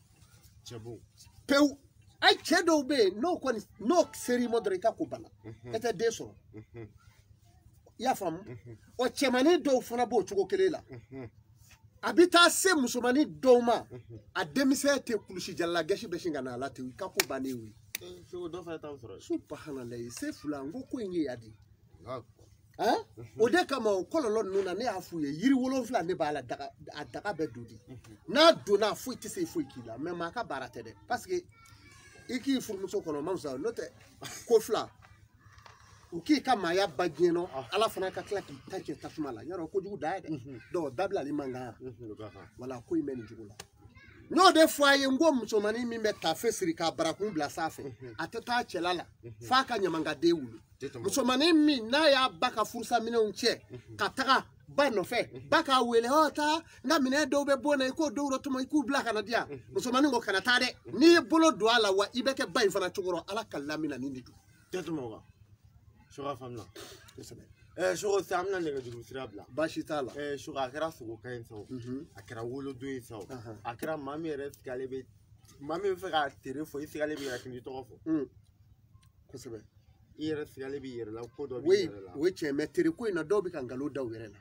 cɛbo pewu ai cɛ dɔw be n'o kɔni n'o seri ma dɔrɔn I ka ko banna e tɛ den sɔrɔ I y'a faamu o cɛmani dɔw fana b'o cogo kelen la a bɛ taa se musomani dɔw ma a denmisɛn tɛ kulusi jalala gɛsi bɛ sin ka na a la ten I ka ko bannen o ye subahanallahi se fula n ko in ye yadi o de kama o kɔlɔlɔ ninnu na ne y'a f'u ye yiri 7 ne b'a la a daga bɛɛ dodi n'a donna foyi tɛ se foyi k'i la mais maa ka baara tɛ dɛ parce que I k'i furumuso kɔnɔ ma fisa n'o tɛ ko fila u k'i ka maaya ba diɲɛ nɔ ala fana ka tila k'i ta cɛ tasuma la yarɔ kojugu da ye dɛ donc dabilali man kan wala ko in bɛ nin cogo la n'o de fɔ a ye n ko musomani min bɛ taafe siri k'a barakun bila sanfɛ a tɛ taa cɛla la f'a ka ɲamangaden wuli musomani min n'a y'a ba ka furusa minɛnw cɛ ka taga ba nɔfɛ ba k'a wele taa n ka minɛn dɔw bɛ bɔ na I k'o dɔw tɔmɔ I k'u bila ka na di yan musomani ko kana taa dɛ n'i ye bolo don a la wa I bɛ kɛ ba in fana cogo rɔ ala ka lamina nin de don Soga famna. Sogo sa amna nega juru sira bla. Baasi t'a la. Soga a kɛra sogo ka ye sa o. A kɛra wolodo ye sa o. A kɛra maa min yɛrɛ sigalen bɛ maa min bɛ fɛ ka tere fɔ I sigalen bɛ yɛrɛ k'i tɔgɔ fɔ. Kosɛbɛ. I yɛrɛ sigalen bɛ yɛrɛ la ko dɔ bɛ yɛrɛ la. O ye tiɲɛ mais tere ko in na dɔw bɛ ka nkalon da u yɛrɛ la.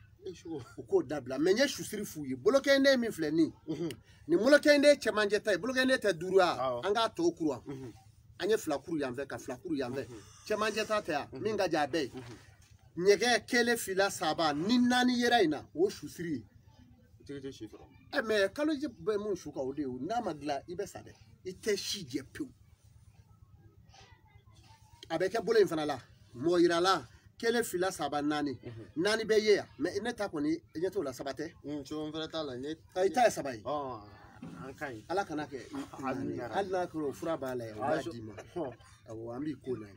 U k'o dabila mais n ye susiri f'u ye bolokɛnden min filɛ nin bolokɛnden cɛmancɛ ta ye bolokɛnden tɛ 5 ya an k'a tɔ kuru an ye 2 kuru yan fɛ ka 2 kuru yan fɛ cɛmancɛ ta tɛ yan min ka jan a bɛɛ ye ɲɛgɛn kelen fila saba ni 4 yera in na o susiri ye mais kaloji bɛ mun su kan o de ye n'a ma dilan I bɛ sa dɛ I tɛ si jɛ pewu a bɛ kɛ bolo in fana la mɔgɔ yirala kelen fila saba 4 bɛ ye yan mais ne ta kɔni ɲɛ t'o la 7 tɛ I ta ye 7 ye ala kana kɛ hali n'a kɛra fura b'a la yan o b'a d'i ma awɔ an b'i ko n'a ye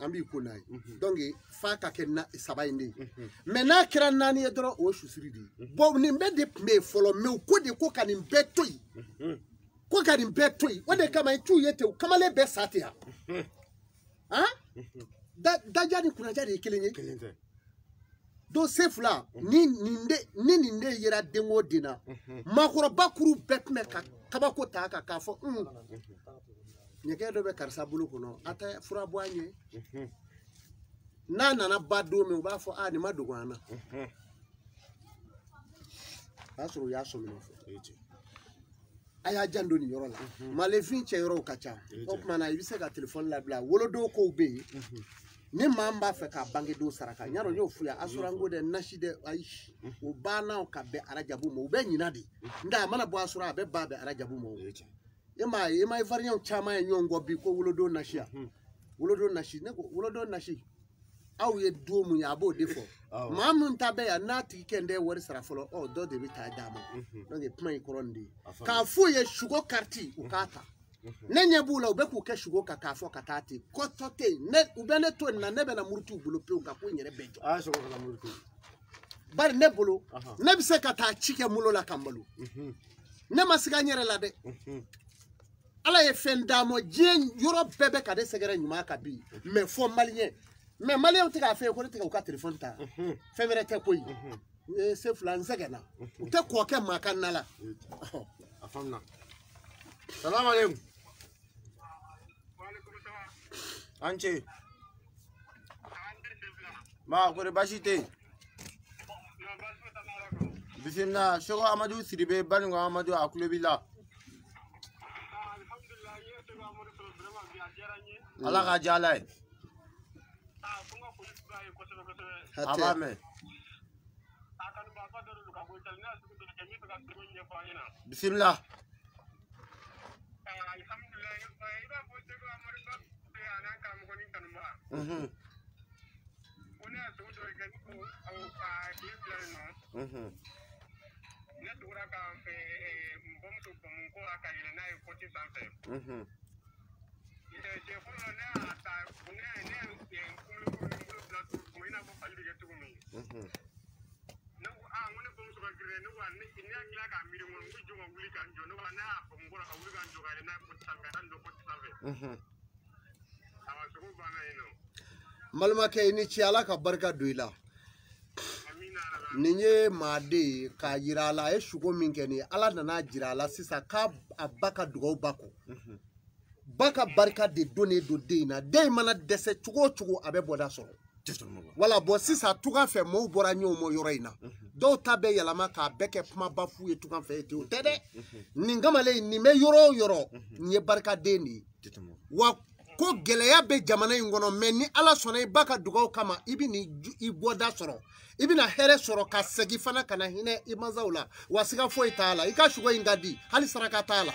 an b'i ko n'a ye donc f'a ka kɛ 7 in de ye mais n'a kɛra 4 ye dɔrɔn o ye susiri de ye bon nin bɛɛ de tun bɛ yen fɔlɔ mais u ko de ko ka nin bɛɛ to yen ko ka nin bɛɛ to yen o de kama I t'u ye ten u kamalen bɛɛ sa ten yan daja ni kunnaja de ye kelen ye do se fila ni nin de yera den o den na maakɔrɔba kuru bɛɛ tun bɛ ka kabako ta kan k'a fɔ ɲɛgɛn dɔ bɛ karisa bolo kɔnɔ a tɛ fura bɔ an ye n'a nana ba don min u b'a fɔ nin ma dogo an na o y'a sɔrɔ u y'a sɔminɛ fɔ a y'a jan don nin yɔrɔ la malefin cɛ yɔrɔw ka ca o tuma na I bɛ se ka telefɔni labila wolodo kow bɛ yen ni maa min b'a fɛ k'a bangedenw saraka n y'a dɔn n y'o f'u ye asuranko dɛ nasi dɛ ayi o banna ka bɛn arajabu ma u bɛ ɲina de nka a mana bɔ asura a bɛ ba bɛn arajabu ma e m'a ye ivoiriyɛnw caman ye ɲɔgɔn kɔ bi ko wolodon nasi yan wolodon nasi ne ko wolodon nasi aw ye don mun ye a b'o de fɔ maa min ta bɛ yan n'a tigi kɛ n tɛ wari sara fɔlɔ dɔ de bɛ taa d'a ma donc kuma in kɔrɔ nin de ye k'a f'u ye sugo kariti u k'a ta ne ɲɛ b'u la u bɛ k'u kɛ sugo kan k'a fɔ ka taa ten kɔtɔ tɛ yen u bɛ ne to nin na ne bɛ na muruti u bolo pewu ka ko in yɛrɛ bɛɛ jɔ bari ne bolo ne bɛ se ka taa ci kɛ mulo la ka n balo ne ma siga n yɛrɛ la dɛ ala ye fɛn d'a ma diɲɛ yɔrɔ bɛɛ bɛ ka ne sɛgɛrɛ ɲuman kan bi mais fɔ maliyɛn mais maliyɛnw tɛ k'a fɛ ko ne tɛ ka u ka telefɔni ta fɛn wɛrɛ tɛ koyi se fila n sɛgɛnna u tɛ kɔ kɛ maa ka na la a faamuya salamu alaikum an ce ma kore baasi tɛ yen bisimila Seko Amadu Sidibe Baningo Amadu a tulo b'i la ala ka diya ala ye a b'a mɛn bisimila Malma ke ni ci ala ka barka do ila nin ye maade k'a yira a la a ye sugo min kɛ nin ala nana jira a la sisan k'a ba ka dugawu ba kɔ ba ka barika de donnen don den in na den in mana dɛsɛ cogo o cogo a bɛ bɔda sɔrɔ wala bɔn sisan tugan fɛ maaw bɔra ɲɔgɔn ma yɔrɔ in na dɔw ta bɛ yɛlɛma k'a bɛɛ kɛ kumaba f'u ye tugan fɛ ten o tɛ dɛ nin kamalen nin bɛ yɔrɔ o yɔrɔ nin ye barikaden de ye wa ko gɛlɛya bɛ jamana in kɔnɔ mɛ ni ala sɔnna i ba ka dugawu kama i bɛ i bɔda sɔrɔ i bɛna hɛrɛ sɔrɔ ka segin fana ka na hinɛ i mansaw la wa siga foyi t'a la i ka sugo in ka di hali saraka t'a la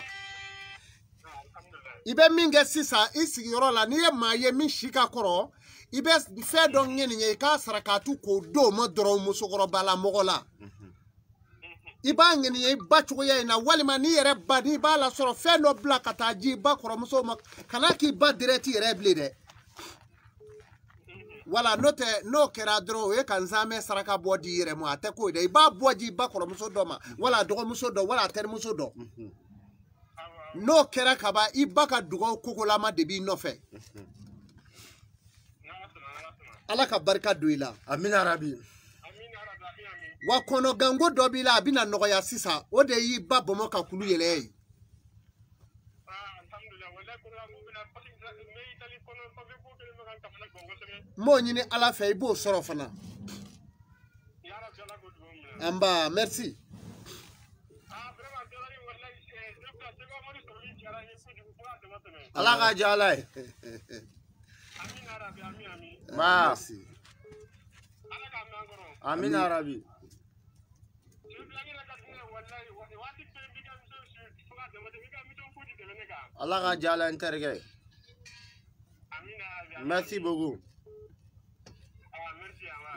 i bɛ min kɛ sisan i sigiyɔrɔ la n'i ye maa ye min si ka kɔrɔ i bɛ fɛn dɔ ɲini ye i k'a sarakatu k'o d'o ma dɔrɔn musokɔrɔba la mɔgɔ la i b'a ɲini ye i ba cogoya in na walima n'i yɛrɛ ba n'i b'a la sɔrɔ fɛn dɔ bila ka taa ji i ba kɔrɔmuso ma kana k'i ba direct yɛrɛ bilen dɛ wala n'o tɛ n'o kɛra dɔrɔn o ye ka nsaamɛ saraka bɔ di i yɛrɛ ma a tɛ ko ye dɛ i b'a bɔ di i ba kɔrɔmuso dɔ ma wala a dɔgɔmuso dɔ wala a terimuso dɔ n'o kɛra kaban i ba ka dugawu kogolama de b'i nɔfɛ ala ka barika don i la amina rabi wa kɔnɔ gango dɔ b'i la a bɛna nɔgɔya sisan o de y'i ba bɔnmɔ ka kulu yɛlɛ ye n b'o ɲini ala fɛ i b'o sɔrɔ fana anba merci ala ka diya ala ye ma amina rabi ala ka diya ala n terikɛ merci beaucoup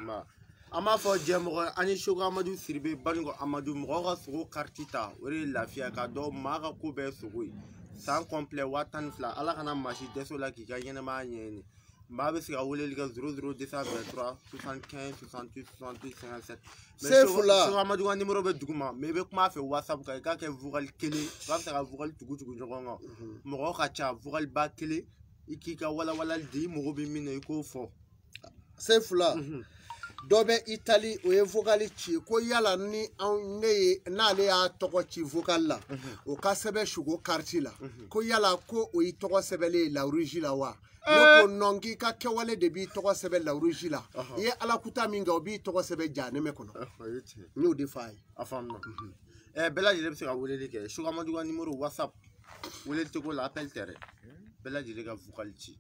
ma an b'a fɔ jɛmɔgɔ ani Seku Amadu Siribe Banikɔ Amadu mɔgɔw ka sogo kariti ta o de ye lafiya ka dɔn maa ka ko bɛɛ sogo ye san complet 12 ala kana masi dɛsɛ la k'i ka ɲɛnɛmaya ɲɛɲini maa bɛ se ka weleli kɛ 00223 75 68 68 57 Sefu la Seku Amadu ka numéro bɛ duguma mais i bɛ kuma a fɛ WhatsApp kan i k'a kɛ vocal kelen i b'a fɛ ka vocal tugu ɲɔgɔn kan mɔgɔw ka ca vocal ba kelen i k'i ka walawalali di i mago bɛ min na i k'o fɔ Sefu la dɔ bɛ Itali o ye vocal ci ko yala ni ne ye n'ale y'a tɔgɔ ci vocal la o ka sɛbɛn sugo carte la ko yala ko o y'i tɔgɔ sɛbɛnlen lawuriji la wa ne ko non k'i ka kɛwale de b'i tɔgɔ sɛbɛn lawuriji la i ye alakuta min kɛ o b'i tɔgɔ sɛbɛn janɛmɛ kɔnɔ n y'o de f'a ye a faamuna bɛɛ lajɛlen bɛ se ka weleli kɛ Seku Amadu ka numéro WhatsApp weleli tɛ ko la appel tɛ dɛ bɛɛ lajɛlen ka vocal ci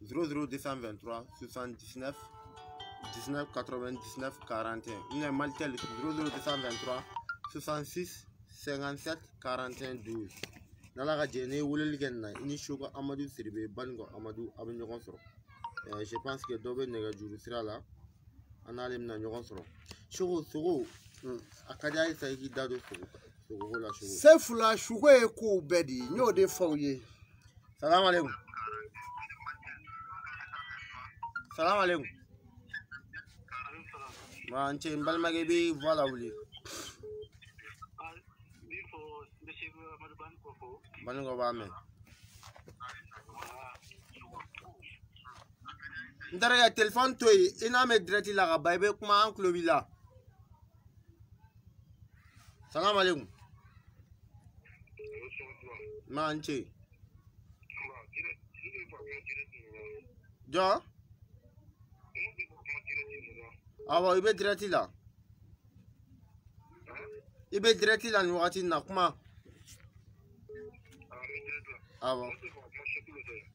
00223 79 19 99 41 une Maltel 00223 66 57 41 12 n'ala ka jɛ ne weleli kɛ nin na i ni Seku Amadu Siribe Banikɔ Amadu a bɛ ɲɔgɔn sɔrɔ je pense que dɔ bɛ nɛgɛjuru sira la an n'ale bɛna ɲɔgɔn sɔrɔ sogo a ka di a ye sa i k'i da don sogo ko la Sefu la sugo ye kow bɛɛ de n y'o de fɔ aw ye salamu aleykum salamu aleykum ma n cɛ n balimakɛ i bɛ voix lawuli Banikɔ b'a mɛn n terikɛ téléphone to yen i n'a mɛn direct la ka ban i bɛ kuma an tulo b'i la salamu aleykum ma n cɛ jɔn awɔ i bɛ direct la i bɛ direct la nin wagati in na kuma awɔ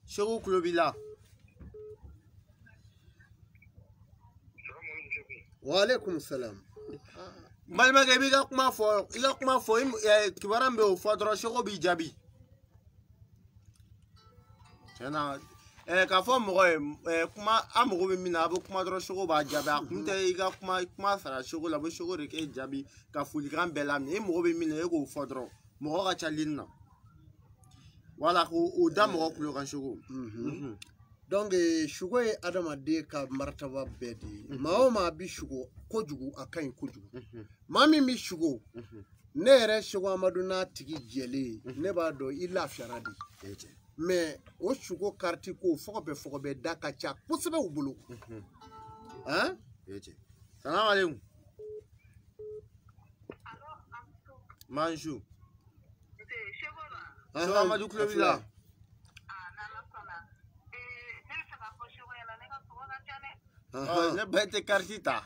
Seku tulo b'i la waaleykum salam n balimakɛ i b'i ka kuma fɔ kibaruya min bɛ o fɔ dɔrɔn Seku b'i jaabi tiɲɛna k'a fɔ mɔgɔ ye kuma an mago bɛ min na a bɛ kuma dɔrɔn Seku b'a jaabi a kun tɛ i ka kuma sara Seku la a bɛ Seku de k'e jaabi ka folikan bɛɛ laminɛ e mago bɛ min na e k'o fɔ dɔrɔn mɔgɔ ka ca ligne na wala k'o da mɔgɔ kulo kan Seku donc sugo ye adamaden ka martaba bɛɛ de ye maa o maa bi sugo kojugu a ka ɲi kojugu maa min bi sugo ne yɛrɛ Seku Amadu n'a tigi jɛlen ne b'a dɔn i lafiyara de mais o sugo carte ko fɔgɔbɛ da ka ca kosɛbɛ u bolo salamu aleykum Manjou. Amadou Clovila. Ne bete cartita.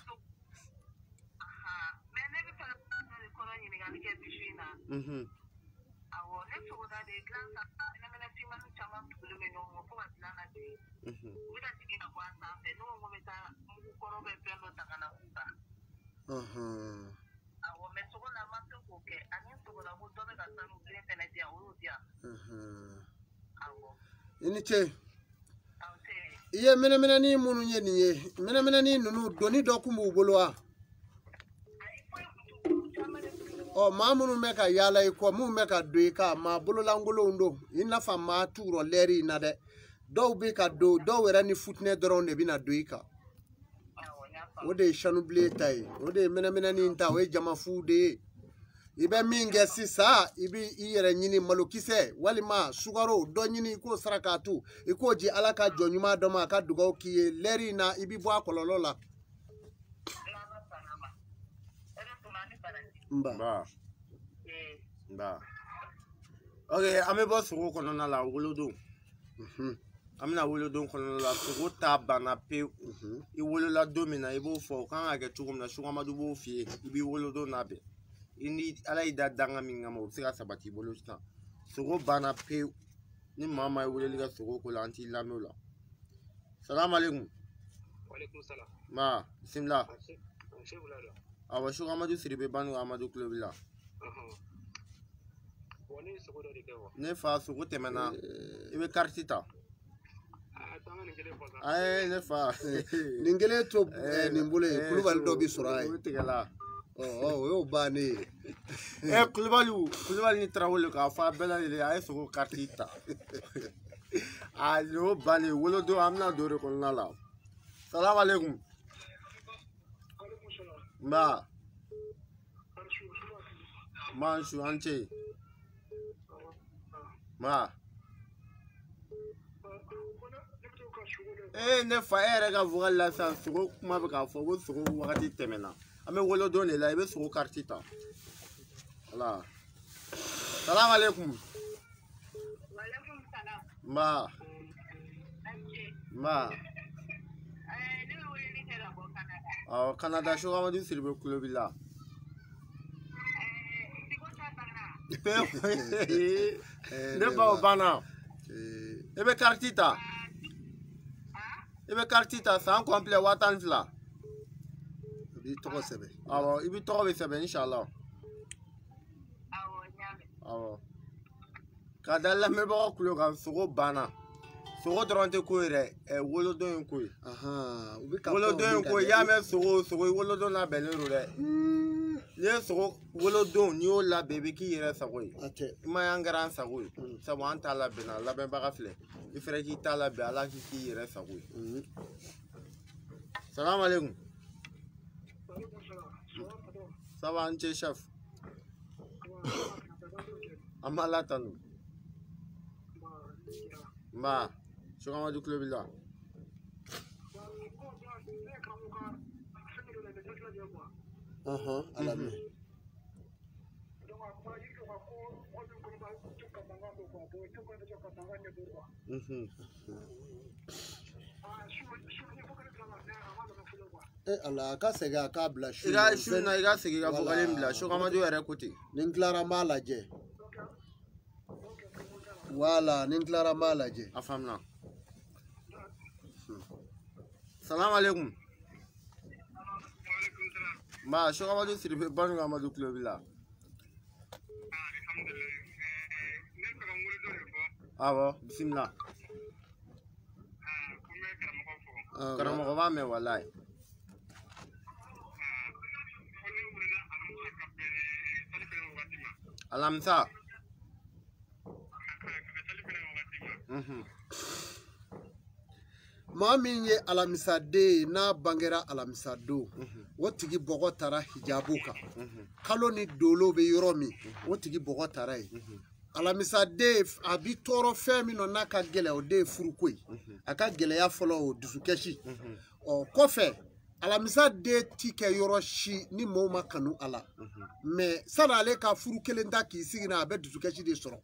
Iniche iye mena ni munu ye ni ye mena ni nunu doni do kumu boloa o ma munu meka yala ko mu meka doika ma bolola ngolo ndo ina fa ma turo leri na de do be ka do wera ni futne doron de bina doika o de chanouble tay o de mena ni nta we jama fude ibe minge sisa ibi iyere nyini malokise walima sugaro do nyini ko sarakatu iko ji alaka jonyuma do ma ka dugo ki leri na ibi bo akololo la Mba. Okay, ame bo sugo kono na la wolodo. Amina wolodo kono la sugo ta bana pe. I wolola domina ibo fo kan age tugum na sugo amadu bo fie ibi wolodo na be. Ini ala ida danga minga mo sika sabati bolo sta. Sugo bana pe ni mama woleli ga sugo ko lanti lamola. Salam alaikum. Wa alaikum salam. Ma, bismillah. Awa sugo amadu siribe banu amadu Clovila. Ne fa sugo temena ibe kartita. Ay ne fa ningele to nimbule kulubal do bi surai tegala yo bani kulubal ni trawol ka fa bela ile ay sugo kartita yo bani wolo do amna do re kon nala. Salam alaikum. Ma Manjou anche ma ne fa ere ga vogal la sa sugo kuma be ka fo go sugo wakati temena ame wolo do ne la ibe sugo kartita ala. Salam alaikum. Wa alaikum salam. Ma Canada show amadu siribe Clovila. Ne ba bana ebe kartita sans complet watan fla bi to sebe awo ibi to be sebe inshallah awo kadalla me ba kulo kan sugo bana sugo dronte ko re wolo don ko wolo don ko ya me sugo wolo don na belero re ye sugo wolo don ni o la bebe ki yere sago ma yangaran sago sabo anta la bena la ben baga fle ifere ki tala be ala ki yere sago. Salam alaikum. Ça va anche chef amala tanu ma sugo amadu Clovila. Alame ala ka sega ka bla shu iga shu na iga segi ga vogalem bla sugo amadu ere kuti nin clara malaje wala nin clara malaje afamna. Salam alaikum. Ma sugo amadu siribe banu amadu Clovila. Awo bismillah. Karamogo ba me wallahi. Alamsa. Ma min ye alamisa de na bangera alamisa do o tigi bogo tara hijabu kan kalo ni dolo be yoro mi o tigi bogo tara ye alamisa de a bi tɔɔrɔ fɛn min n'a ka gɛlɛ o de ye furuko ye a ka gɛlɛya fɔlɔ o dusukɛsi ɔ kɔfɛ alamisa de ti kɛ yɔrɔ si ni mɔɔw ma kanu a la mais san'ale ka furu kelen ta k'i sigi na a bɛ dusukasi de sɔrɔ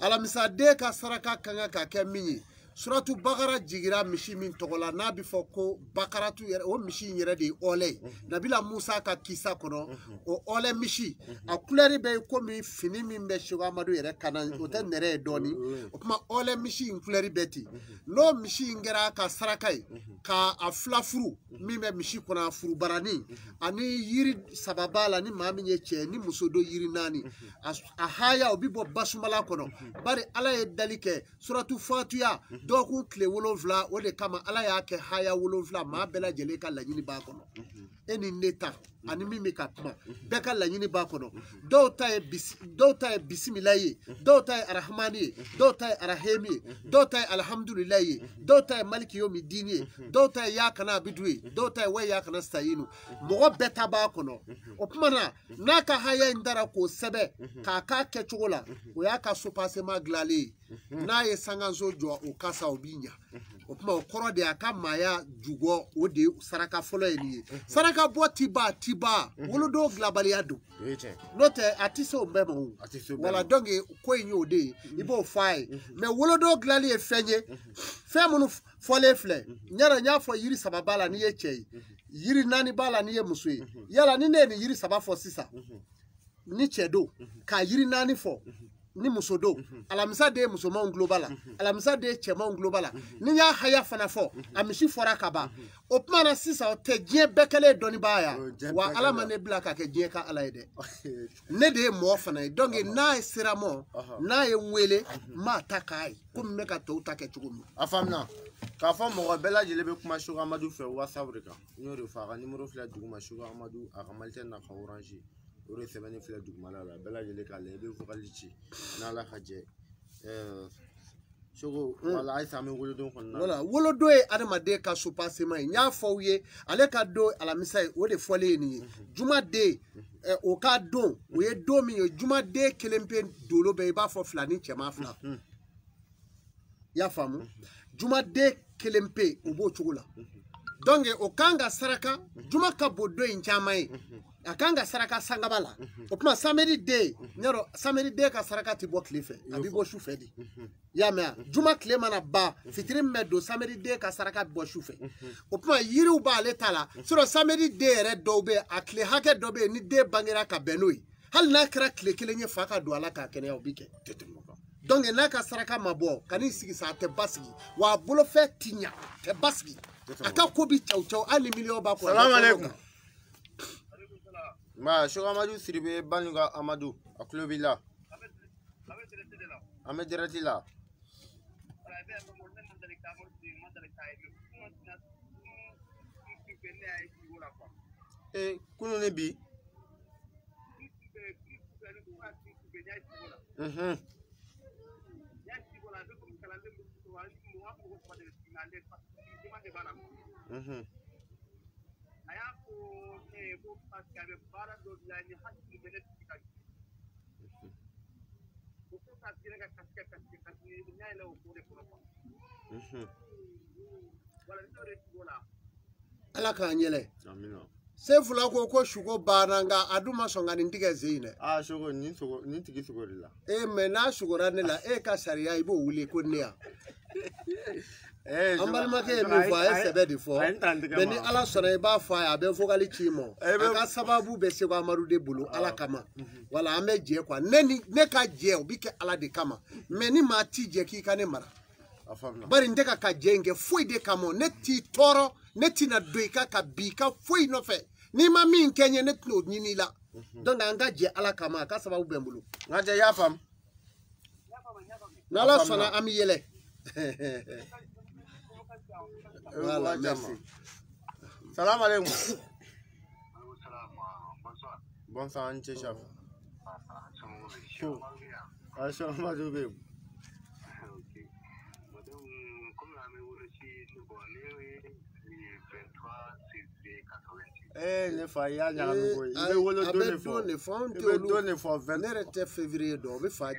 alamisa de ka saraka kan ka kɛ min ye suratu bakara jigira misi min tɔgɔ la n'a bɛ fɔ ko bakaratu yɛrɛ o misi in yɛrɛ de ye ɔlɛ ye nabila musa ka kisa kɔnɔ o ɔlɛ misi a kulɛri bɛ komi fini min bɛ Seku Amadu yɛrɛ kan na o tɛ nɛrɛ ye dɔɔni o tuma ɔlɛ misi in kulɛri bɛ ten n'o misi in kɛra ka saraka ye ka a fila furu min bɛ misi kɔnɔ a furu barani ani yiri saba b'a la ni maa min ye cɛ ni muso do yiri naani a haya o bɛ bɔ basumala kɔnɔ bari ala ye dali kɛ suratu fatuya dɔgɔkun tile 7 o de kama ala y'a kɛ haya 7 maa bɛɛ lajɛlen ka laɲini b'a kɔnɔ e ni ne ta ani min bɛ ka kuma bɛɛ ka laɲini b'a kɔnɔ dɔw ta ye bisimila ye dɔw ta ye arahamani ye dɔw ta ye arahemi ye dɔw ta ye alihamudulilayi ye dɔw ta ye maliki yomi dini ye dɔw ta ye yakana abidu ye dɔw ta ye wa yakana sayinu mɔgɔ bɛɛ ta b'a kɔnɔ o tuma na n'a ka haya in dara k'o sɛbɛ k'a k'a kɛcogo la o y'a ka sopasema dilanlen ye n'a ye sanganso jɔ o kasa o b'i ɲa o tuma o kɔrɔ de a ka maaya jugɔ o de saraka fɔlɔ ye nin ye saraka bɔ ti ba wolodo dilanbaliya don n'o tɛ a tɛ se o bɛɛ ma o wala donc ko in y'o de ye i b'o fɔ a ye mais wolodo dilanli ye fɛn ye fɛn minnu fɔlen filɛ n y'a fɔ yiri saba b'a la n'i ye cɛ ye yiri naani b'a la n'i ye muso ye yala ni ne ye nin yiri saba fɔ sisan ni cɛ don k'a yiri naani fɔ ni muso don alamisa de ye musomanw tulo b'a la alamisa de ye cɛmanw tulo b'a la ni y'a haya fana fɔ a misi fɔra ka ban o tuma na sisan o tɛ diɲɛ bɛɛ kɛlen dɔnnibaa ya wa ala ma ne bila ka kɛ diɲɛ ka ala ye dɛ ne de ye mɔgɔ fana ye donc n'a ye sera mɔ n'a ye n wele n b'a ta k'a ye komi n bɛ ka tɔw ta kɛ cogo min a faamuna k'a fɔ mɔgɔ bɛɛ lajɛlen bɛ kuma Seku Amadu fɛ WhatsApp de kan n y'o de fɔ a ka numéro filɛ duguma Seku Amadu a ka Malitel n'a ka Orange o de sɛbɛnni filɛ dugumala la bɛɛ lajɛlen k'a lajɛ i bɛ vocal ci n'ala ka jɛ Seku wala ayisa an bɛ wolodon kɔnɔna na voilà wolodon ye adamaden ka supasema ye n y'a fɔ aw ye ale ka don alamisa ye o de fɔlen ye nin ye jumaden o ka don o ye don min ye jumaden kelen pe dolo bɛ i b'a fɔ fila ni cɛman fila i y'a faamu jumaden kelen pe o b'o cogo la donc o kan ka saraka juma ka bon don in caman ye a kan ka saraka sangaba la o tuma samedi den ɲarɔ samedi den ka saraka ti bɔ tile fɛ a bɛ bɔ su fɛ de y'a mɛn a juma tile mana ban fitiri min bɛ don samedi den ka saraka bɛ bɔ su fɛ o tuma yiriw b'ale ta la sinon samedi den yɛrɛ dɔw bɛ yen a tile hakɛ dɔ bɛ yen ni den bangera ka bɛn n'o ye hali n'a kɛra tile kelen ye fa ka don a la k'a kɛnɛya o bi kɛ donc n'a ka saraka ma bɔ ka n'i sigi sa a tɛ basigi wa a bolofɛn ti ɲa a tɛ basigi a ka ko bi caw hali ni miliyɔn b'a kɔ. Salamu alaikum. Ma Seku Amadu Sidibe Banuga Amadu a tulo b'i la an bɛ direct la kunun ni bi ala k'an yɛlɛ se fula ko suko banna nka a dun ma sɔn ka nin tigɛ sen dɛ Seku nin tigi sogo de la mais n'a sugora ne la e ka sariya i b'o wuli ko ne yan an balimakɛ ye min fɔ a ye sɛbɛ de fɔ mais ni ala sɔnna i b'a fɔ a ye a bɛ vocal ci ma a ka sababu bɛ Seku Amadu de bolo ala kama wala an bɛ jɛ quoi ne ka jɛ o bi kɛ ala de kama mais ni maa t'i jɛ k'i ka ne mara bari n tɛ ka jɛ in kɛ foyi de kama ne t'i tɔɔrɔ ne tɛna don i ka bi i ka foyi nɔfɛ n'i ma min kɛ n ye ne tɛna o ɲini i la donc an ka jɛ ala kama a ka sababu bɛ n bolo n ka jɛ i y'a faamu n'ala sɔnna an bɛ yɛlɛ voilà merci. Salam alaikum. Bonsoir an cɛ chef. Seku Amadu bɛ yen. Ne fa i y'a ɲagami koyi i bɛ wolodon de fɔ ne bɛ don de fɔ ne yɛrɛ tɛ février dɔn o bɛ fa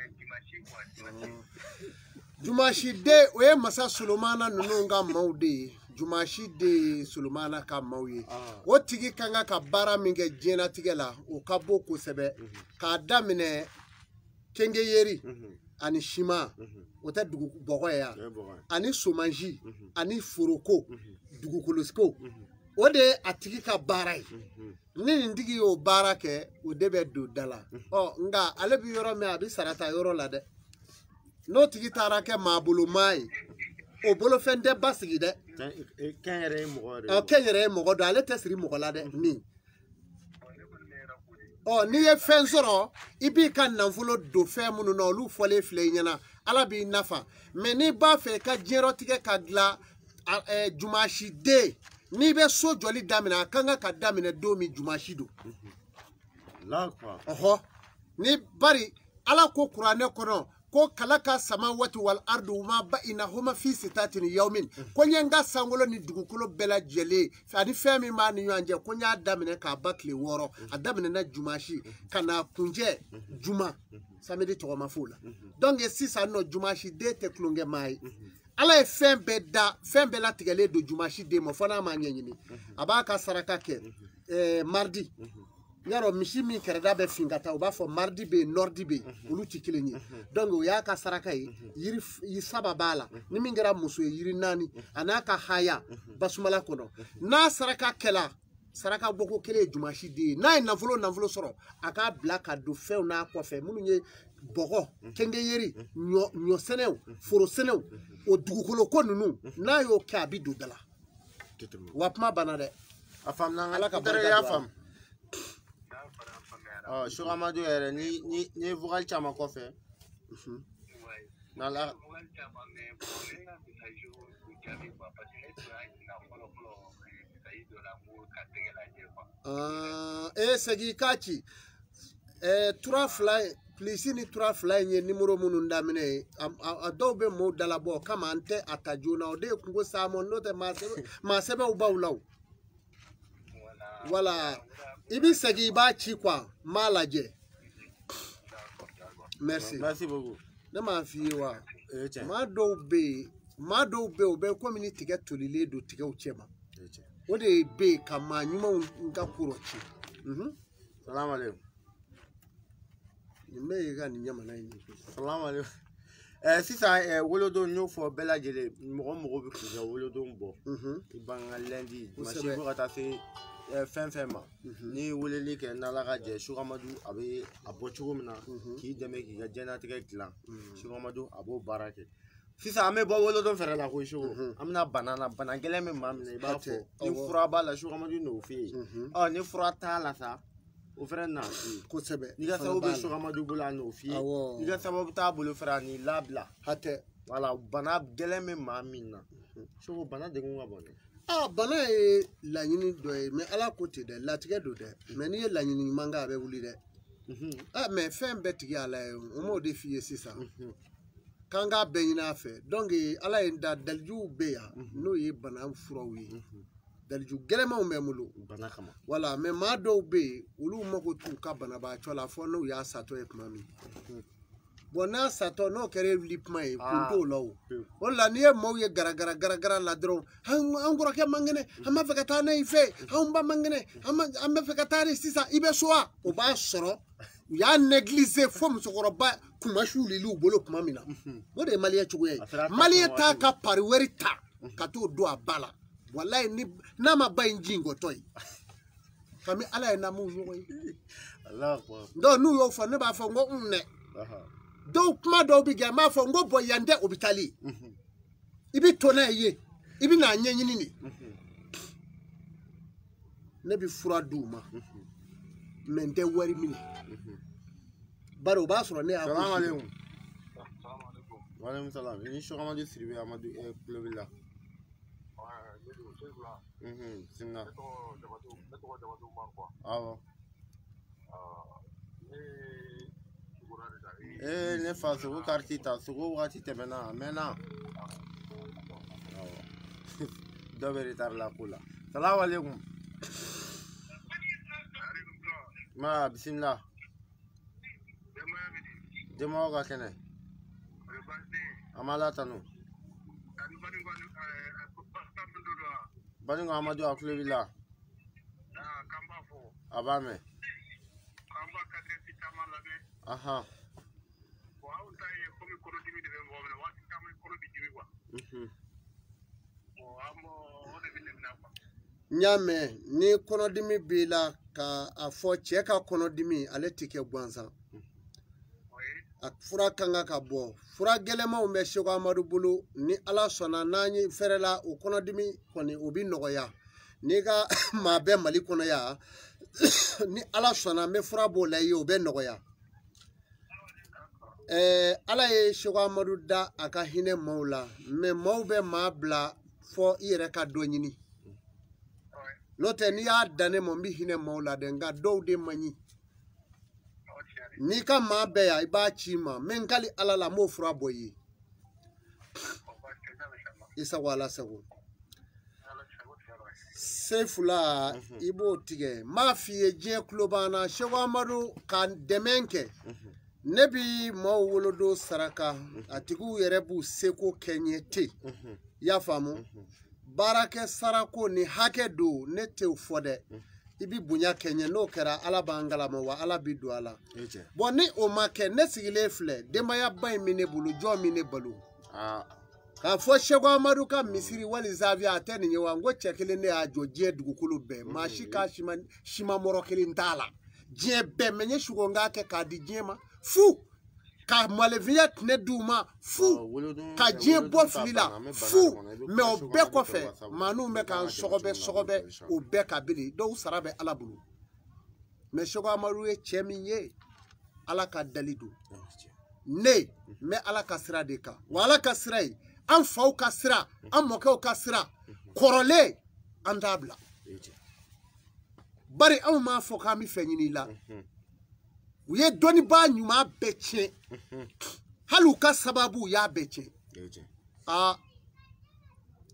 jumasi den o ye masa Solomana ninnu ka maaw de ye Jumashi de Sulumana ka maaw ye o tigi kan ka baara min kɛ diɲɛlatigɛ la o ka bon kosɛbɛ k'a daminɛ kengeyeri ani shima o tɛ dugu bɔgɔ ye yan ani somanji ani foroko dugukolosiko o de ye a tigi ka baara ye ni nin tigi y'o baara kɛ o de bɛ don da la nka ale bɛ yɔrɔ min a bɛ sara ta yɔrɔ la dɛ n'o tigi taara kɛ maa bolo maa ye o bolofɛn tɛ basigi dɛ kɛnyɛrɛ ye mɔgɔ dɔ ale tɛ siri mɔgɔ la dɛ min n'i ye fɛn sɔrɔ i b'i ka nafolo don fɛn minnu na olu fɔlen filɛ i ɲɛna ala b'i nafa mɛ n'i b'a fɛ i ka diɲɛlatigɛ ka dilan Jumashi den n'i bɛ so jɔli daminɛ a kan ka daminɛ don min Jumashi don ni bari ala ko kuranɛ kɔnɔ ko kalaka samawati wal ardu ma bainahuma fi sitatin yawmin ko n ye n ka sankolo ni dugukolo bɛɛ lajɛlen ani fɛn min b'a ni ɲɔgɔn cɛ ko n y'a daminɛ k'a ba tile 6 a daminɛna Jumashi ka na kuncɛ juma samedi tɔgɔma fo la donc sisan nɔ Jumashi den tɛ tulonkɛ maa ye ala ye fɛn bɛɛ da fɛn bɛɛ latigɛlen don Jumashi den ma fɔ n'a ma ɲɛɲini a b'a ka saraka kɛ mardi yaro misi min kɛrɛda bɛ fin ka taa u b'a fɔ mardi bɛ yen nɔrdi bɛ yen olu tɛ kelen ye donc o y'a ka saraka ye yiri saba b'a la ni min kɛra muso ye yiri 4 a n'a ka haya basumala kɔnɔ n'a saraka kɛla saraka bɔko kelen ye Jumashi den ye n'a ye nafolo sɔrɔ a k'a bila ka don fɛnw n'a kɔfɛ minnu ye bɔgɔ kengeyeri ɲɔsɛnɛw forosɛnɛw o dugukolo ko ninnu n'a y'o kɛ a bɛ don da la wa kuma banna dɛ a faamuna ala ka barika y'a faamu Sugamadu yɛrɛ ni vocal caman kɔfɛ n'ala segi k'a ci tura fila plisi ni tura fila in ye nimero minnu daminɛ ye a dɔw bɛ maaw dalabɔ kama an tɛ a ta joona o de ye kungo saamɔ n'o tɛ maa sɛbɛnw b'aw la o wala i bɛ segin i b'a ci quoi n b'a lajɛ merci beaucoup ne m'a f'i ye wa maa dɔw bɛ yen o bɛ komi ni tigɛ tolilen don tigɛw cɛ ma o de bɛ yen ka maa ɲumanw ka koro ci salamu aleykum nin bɛ ye ka nin ɲamana in ye salamu aleykum sisan wolodon n y'o fɔ bɛɛ lajɛlen mɔgɔ bɛ k'u ka wolodon bɔ i banga lundi masi fo ka taa se fɛn ma ni weleli kɛ n'ala ka jɛ Sugamadu a bɛ a bɔ cogo min na k'i dɛmɛ k'i ka diɲɛlatigɛ dilan Sugamadu a b'o baara kɛ sisan an bɛ bɔ wolodon fɛrɛ la ko Sugu an bɛna bana gɛlɛn min maa minɛ i b'a fɔ ni fura b'a la Sugamadu n'o fɛ yen ni fura t'a la sa o fɛnɛ n'a fɛ yen kosɛbɛ n'i ka sababu bɛ Sugamadu bolo a n'o fɛ yen n'i ka sababu t'a bolo fɛrɛ a n'i labila hatɛ wala bana gɛlɛn bɛ maa min na Sugu bana degun ka bon dɛ bana ye laɲini dɔ ye mais ala ko ten dɛ latigɛ don dɛ mais n'i ye laɲini ɲuman kɛ a bɛ wuli dɛ mais fɛn bɛɛ tigi ala ye o m'o de f'i ye sisan k'an k'a bɛɛ ɲini a fɛ donc ala ye da dalijuw bɛ yan n'o ye bana furaw ye daliju gɛlɛmanw bɛ n bolo bana kama wala mais maa dɔw bɛ yen olu mago t'u ka banabaatɔ la fɔ n'u y'a satɔ ye tuma min bon n'a satɔ n'o kɛra wuli kuma ye kun t'o la o de la n'i ye maaw ye garagara la dɔrɔn an kɔrɔkɛ man kɛnɛ an b'a fɛ ka taa n'a ye fɛ an ba man kɛnɛ an bɛ fɛ ka taa de sisan i bɛ so wa o b'a sɔrɔ u y'a négliger fo musokɔrɔba kumasiw liliw bolo tuma min na o de ye maliyɛn cogoya ye maliyɛn t'a ka pari wari ta ka t'o don a ba la walayi n'a ma ba in ji ngɔtɔ ye kami ala ye namu ɲɔgɔn ye donc n'u y'o fɔ ne b'a fɔ n ko dɛ dɔw kuma dɔw bɛ kɛ n b'a fɔ n ko bɔn yan tɛ hôpital i bɛ to n'a ye i bɛ n'a ɲɛɲini de ne bɛ fura d'u ma mais n tɛ wari minɛ bari o b'a sɔrɔ ne y'a salamu aleykum salam ni Sugamadu Sidibe Amadu kulo b'i la bisimila awɔ ne fa Sogo kariti ta Sogo wagati tɛmɛna a mɛnna awɔ dɔ bɛ retard la ko la salamu aleykum ma bisimila denbayaw ka kɛnɛ an b'a la tanu Baningo Amadou Aklevilla. Abame. Aha. Nyame ni konodimi bila ka afo cheka konodimi ale tike gwanza. Fura kanga ka bo fura gelema umbe shego Amadu bulu ni ala sona nanyi ferela u konodimi koni ubi nogoya ni ga mabe mali kono ya ni ala sona me fura bo la yo be nogoya ala ye shego Amadu da aka hine maula me maube mabla fo ire ka donyini note ni ya dane mo mbi hine maula de nga do de manyi ni ka mabe ya iba chima mengali ala la mo fura boyi isa wala sago sefula ibo tige mafiye je klobana shego Amadu kan demenke nebi mawolodo saraka atigu yerebu seko kenyete ya famu barake sarako ni hake do nete ufode ibi bunya kenye no kera ala bangala wa ala bidu ala boni o make nesigile fle demaya bay mine bulu jo mine balu ka fo shego Amadu ka misiri wali zavia ateni nyewa ngo chekele ne ajo je dugukulu be mashika shima morokeli ndala je be menye shugo ngake ka di jema fu ka malevia tne duma fu ka je bo filila fu me obe ko fe manu me kan sogobe obe ka bili do sarabe ala bulu me shego Amadu e cheminye ala ka dalidu ne me ala ka sira de ka wala ka sirai an faw ka sira an mokew ka sira korole andabla bari an ma fo ka mi fenyini la uye doni ba nyuma beche haluka sababu ya beche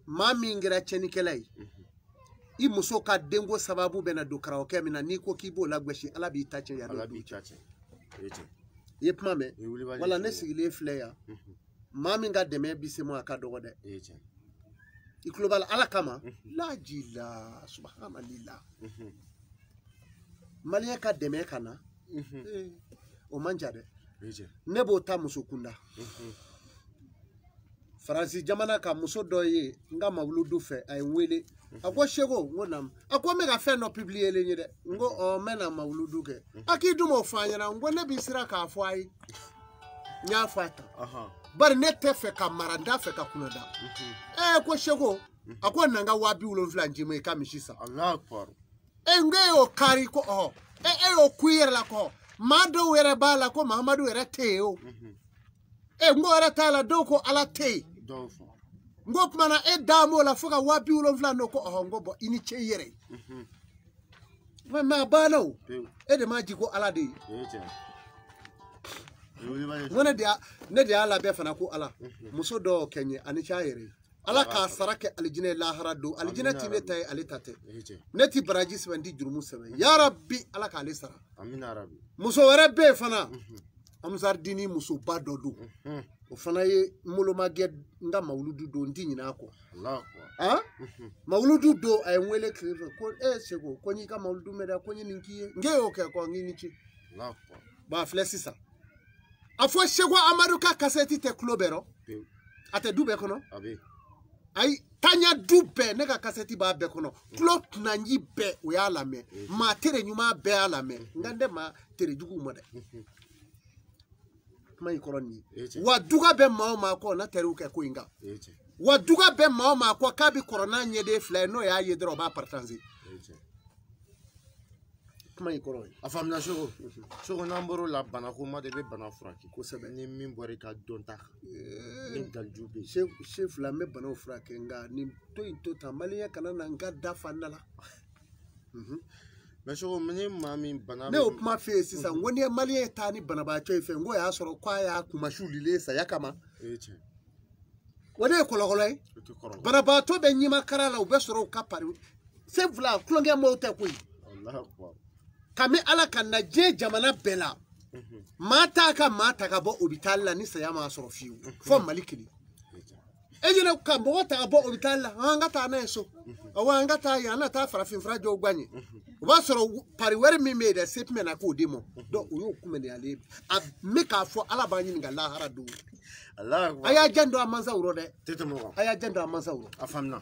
mami ngira cheni kelai I muso ka dengo sababu bena do karaoke mina niko kibo la gweshi ala bi tache ya do yep mame wala nesigile flaya mami nga deme bisemo akadogo de iklobal ala kama la jila subhanallah maliya ka deme kana o manjade nebo ta muso kunda Francis jamana ka muso doye nga mawludu fe ay wele akwa shego ngonam akwa mega fe no publier le nyede ngo o mena mawludu ke akidu mo fanyana ngo ne bisira ka afwai nya fata bari nete fe ka maranda fe ka kunada kwa shego akwa nanga wabi ulo mflanji me ka mishisa Allah akbar nge o kari ko o kuyer la ko mado were bala ko Muhammadu were teo ngo were tala do ko ala te ngo mana damo la fuka wabi ulo mflano ko ngo bo ini cheyere ma balo de maji ko ala de wona dia ne dia ala be fana ko ala muso do kenye ani chayere ala ka sarake aljine lahara do aljine tine tay alitate neti barajis wandi jurumu sebe ya rabbi ala ka alisara amin ya rabbi muso were be fana amsar dini muso badodu o fana ye muloma ge nga mawludu do ndi nyina ko Allah ko mawludu do ay nwele kreve ko sego ko nyi ka mawludu meda ko nyi ninkiye nge o ke ko ngi nichi Allah ko ba flesisa afo shego Amadu ka kaseti te klobero ate dube kono abi ay tanya dube ne ka kaseti ba be kono klot na nyi be o ya lame ma tere nyuma be ala me ngande ma tere jugu mo de mai koroni waduga be ma ko na tere uke ko inga waduga be ma ko ka bi korona nyede fly no ya yedro ba partanzi mai koroni afamna shogo namboro la bana ko ma de be bana fraki ko sebe ni min bori ka donta ni galjube chef la me bana fraki nga ni to tamaliya kana na nga dafa nala mais shogo mini mami bana ne o kuma fe sisa woni maliya tani bana ba choy fe ngo ya soro kwa ya kuma shulile sa yakama woni kolokoloy bana ba to be nyima karala o be soro ka pari chef la klonge mo te ko Allah akbar kami ala kana je jamana bela mata ka bo hospital la ni saya ma soro fiu fo malikini ejina kambo ta bo obitala anga ta na eso awa anga ta ya na ta farafin frajo gbanye ba soro pari were mi me da sepme na ko demo do uyo kuma ne ale a meka fo alabani nga la haradu Allah aya jando amanza uro de tete mo aya jando amanza uro afamna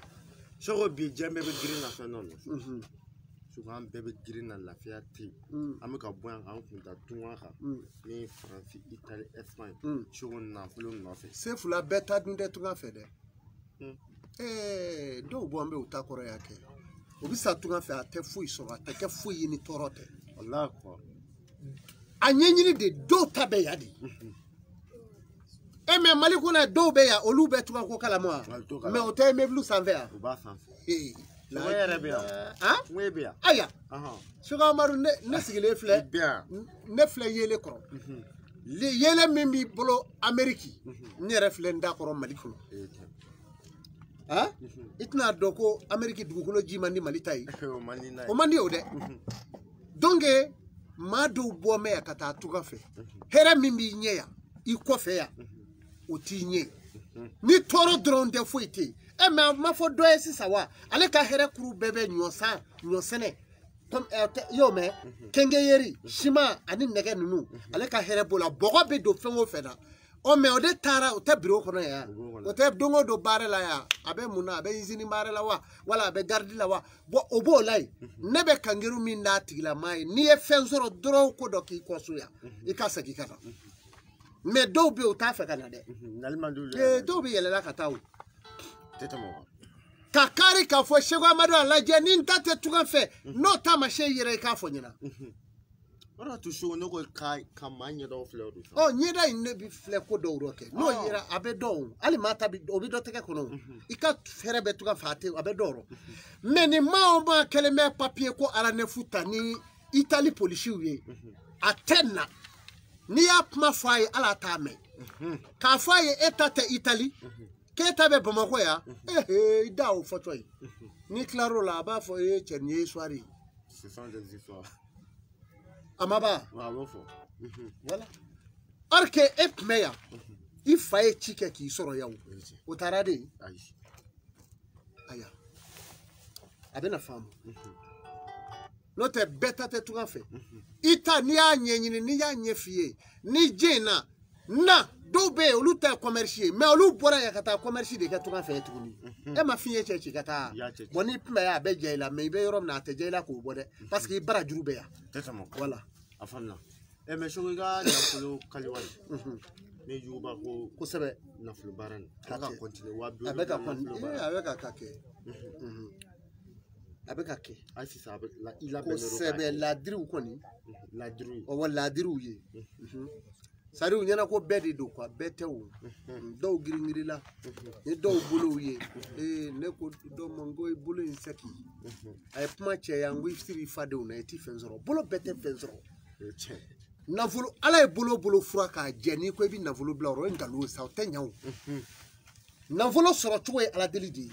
soro bi jembe be grina fa non souvent bebe grina la fiati ameka boyan kan kunta tunwa ka ni France Italie Espagne soro na fulo no fe se fula beta dunde tunga fe de do bo ambe utakoro yake obisa tunga fe ate fu so ate fu yini torote Allah ko anyenyini de do tabe yadi e me malikuna do be ya olu be tunga ko kala mo me o te me blu sanvea o ba san la were be ah we be aya aha suga maru ne sigile fle bien ne fle yele koro le yele mimbi bolo ameriki ne refle ndakoro malikuno ah itna doko ameriki dugulo jimandi malitai o mandi o de donge madu bo me kata tuga fe hera mimbi nyeya ikofe ya otinye ni toro dronde foite e ma fo do esisa wa ale ka here kuru bebe nyosene comme yo me kenge yeri shima ani nege nunu ale ka here bola bogo be do fenwo feda o me o de tara o te biro kono ya o te dongo do bare la ya abe muna abe izini bare la wa wala abe gardi la wa bo obo lai nebe kangeru min na tigila mai ni e fenzoro dro ko do ki ko suya ikasa ki kata me do be o ta fe kana de do be yele la kata o tete mo kakari ka fo shego amado alaje ni ntate tuga fe no ta ma she yere ka fo nyina ora to show no ko kai kamanya do fle do oh nyeda inne bi fle ko do roke no yira abe do ali mata bi obi do teke kono ika fere be tuga fate abe do ro meni ma o ma keleme papier ko ala ne futa ni Italy police wi atenna ni apma fai ala ta me ka fai etate Italy keta be Bamako ya da o foto yi ni claro la ba fo chenye soirée ce sont des histoires amaba wa fo voilà arke epmeya ifaye chike ki soro yawo utarade aya abena famu no te beta te tuga fe ita ni anyenyini ni ya nyefie ni jena na do be olu ta commercier mais olu bora ya kata commercier de ka tuga fe tuguni e ma fiye chechi kata boni pme ya be jela me be yorom na te jela ko bode parce que bara juru be ya tetamo voilà afamna e me shoga ga na fulu kaliwani me juba ko sebe na fulu baran ka continue wa bi abeka abeka kake abeka ke asi sa la ila ko sebe la driu koni la driu o wala driu ye sari unyana ko bedi do kwa betewu do giringiri la e do bulu ye ne ko do mongo e bulu inseki ay pma che yangu ifiri fade una eti fenzoro bulu bete fenzoro navulu ala e bulu fura ka jeni ko bi navulu bla ro ngalo sa tenyawo navulu soro tuwe ala delidi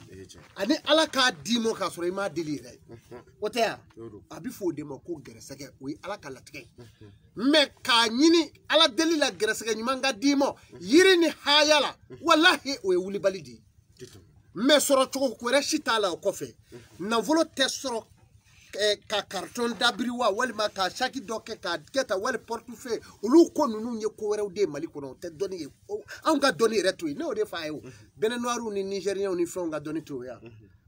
ani ala ka dimo ka soro ma delire otea abi fo demo ko geresege wi ala ka latike me ka nyini ala delila geresege nyimanga dimo yiri ni hayala wallahi o wuli balidi me soro tuko ko reshita la ko fe navulu te soro ka carton d'abriwa wali ma ka shaki doke ka keta wali portefeuille olu ko nunu nye ko were de mali ko te doni an ga doni reto ne o de fa yo bene noiru ni nigérien ni fon ga doni to ya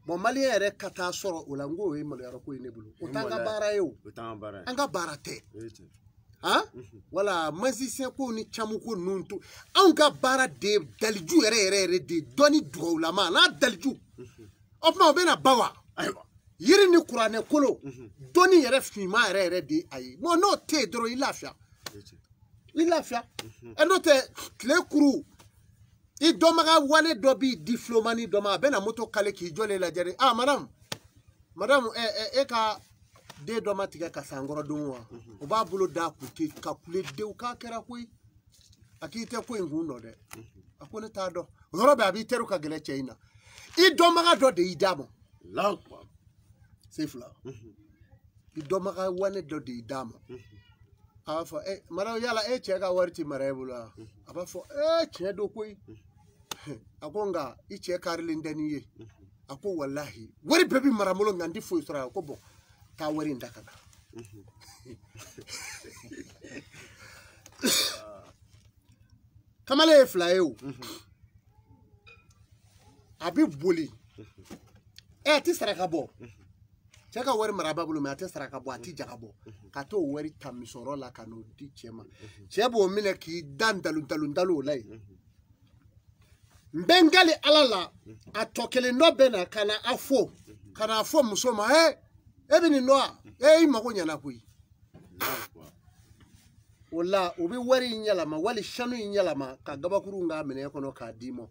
bon malien re kata soro ulango e mali aro ko ne bulu o tanga bara yo anga barate ha wala magicien ko ni chamu ko nuntu an ga bara de dalju re de doni do la ma na dalju of ma bena bawa yiri ni kurane kolo doni yere fima yere di ayi mo no te doro ilafia e no te kle kuru i domaga wane dobi diplomani doma bena moto kale ki jole la jere madam e ka de doma tiga ka sangoro dumwa o ba bulo da ku ti ka kule de ka kera koi akite ko ngundo de akone ta do robe abi teru ka gele cheina i domaga do de idamo lakwa sifla idomaka wane do di dama afa mara yala cheka warti marebula aba fo che do koi ako nga i cɛ karilen tɛ ni ye a ko wallahi wari bɛɛ bi mara bolo nka n ti foyi sɔrɔ a ko bon taa wari in da ka na kamalen ye fila ye o a bi boli a ti saraka bɔ cɛ ka wari mara b'a bolo mɛ a tɛ saraka bɔ a ti jaga bɔ ka t'o wari ta misɔrɔ la ka n'o di cɛ ma cɛ b'o minɛ k'i da ntalon o la yen n bɛ n gali ala la a tɔ kelen dɔ bɛ na ka na a fɔ ka na fɔ muso ma e bɛ nin dɔn wa i mago ɲɛna koyi o la u bɛ wari in yɛlɛma wali sanu in yɛlɛma ka gabakuru k'a minɛ kɔnɔ k'a d'i ma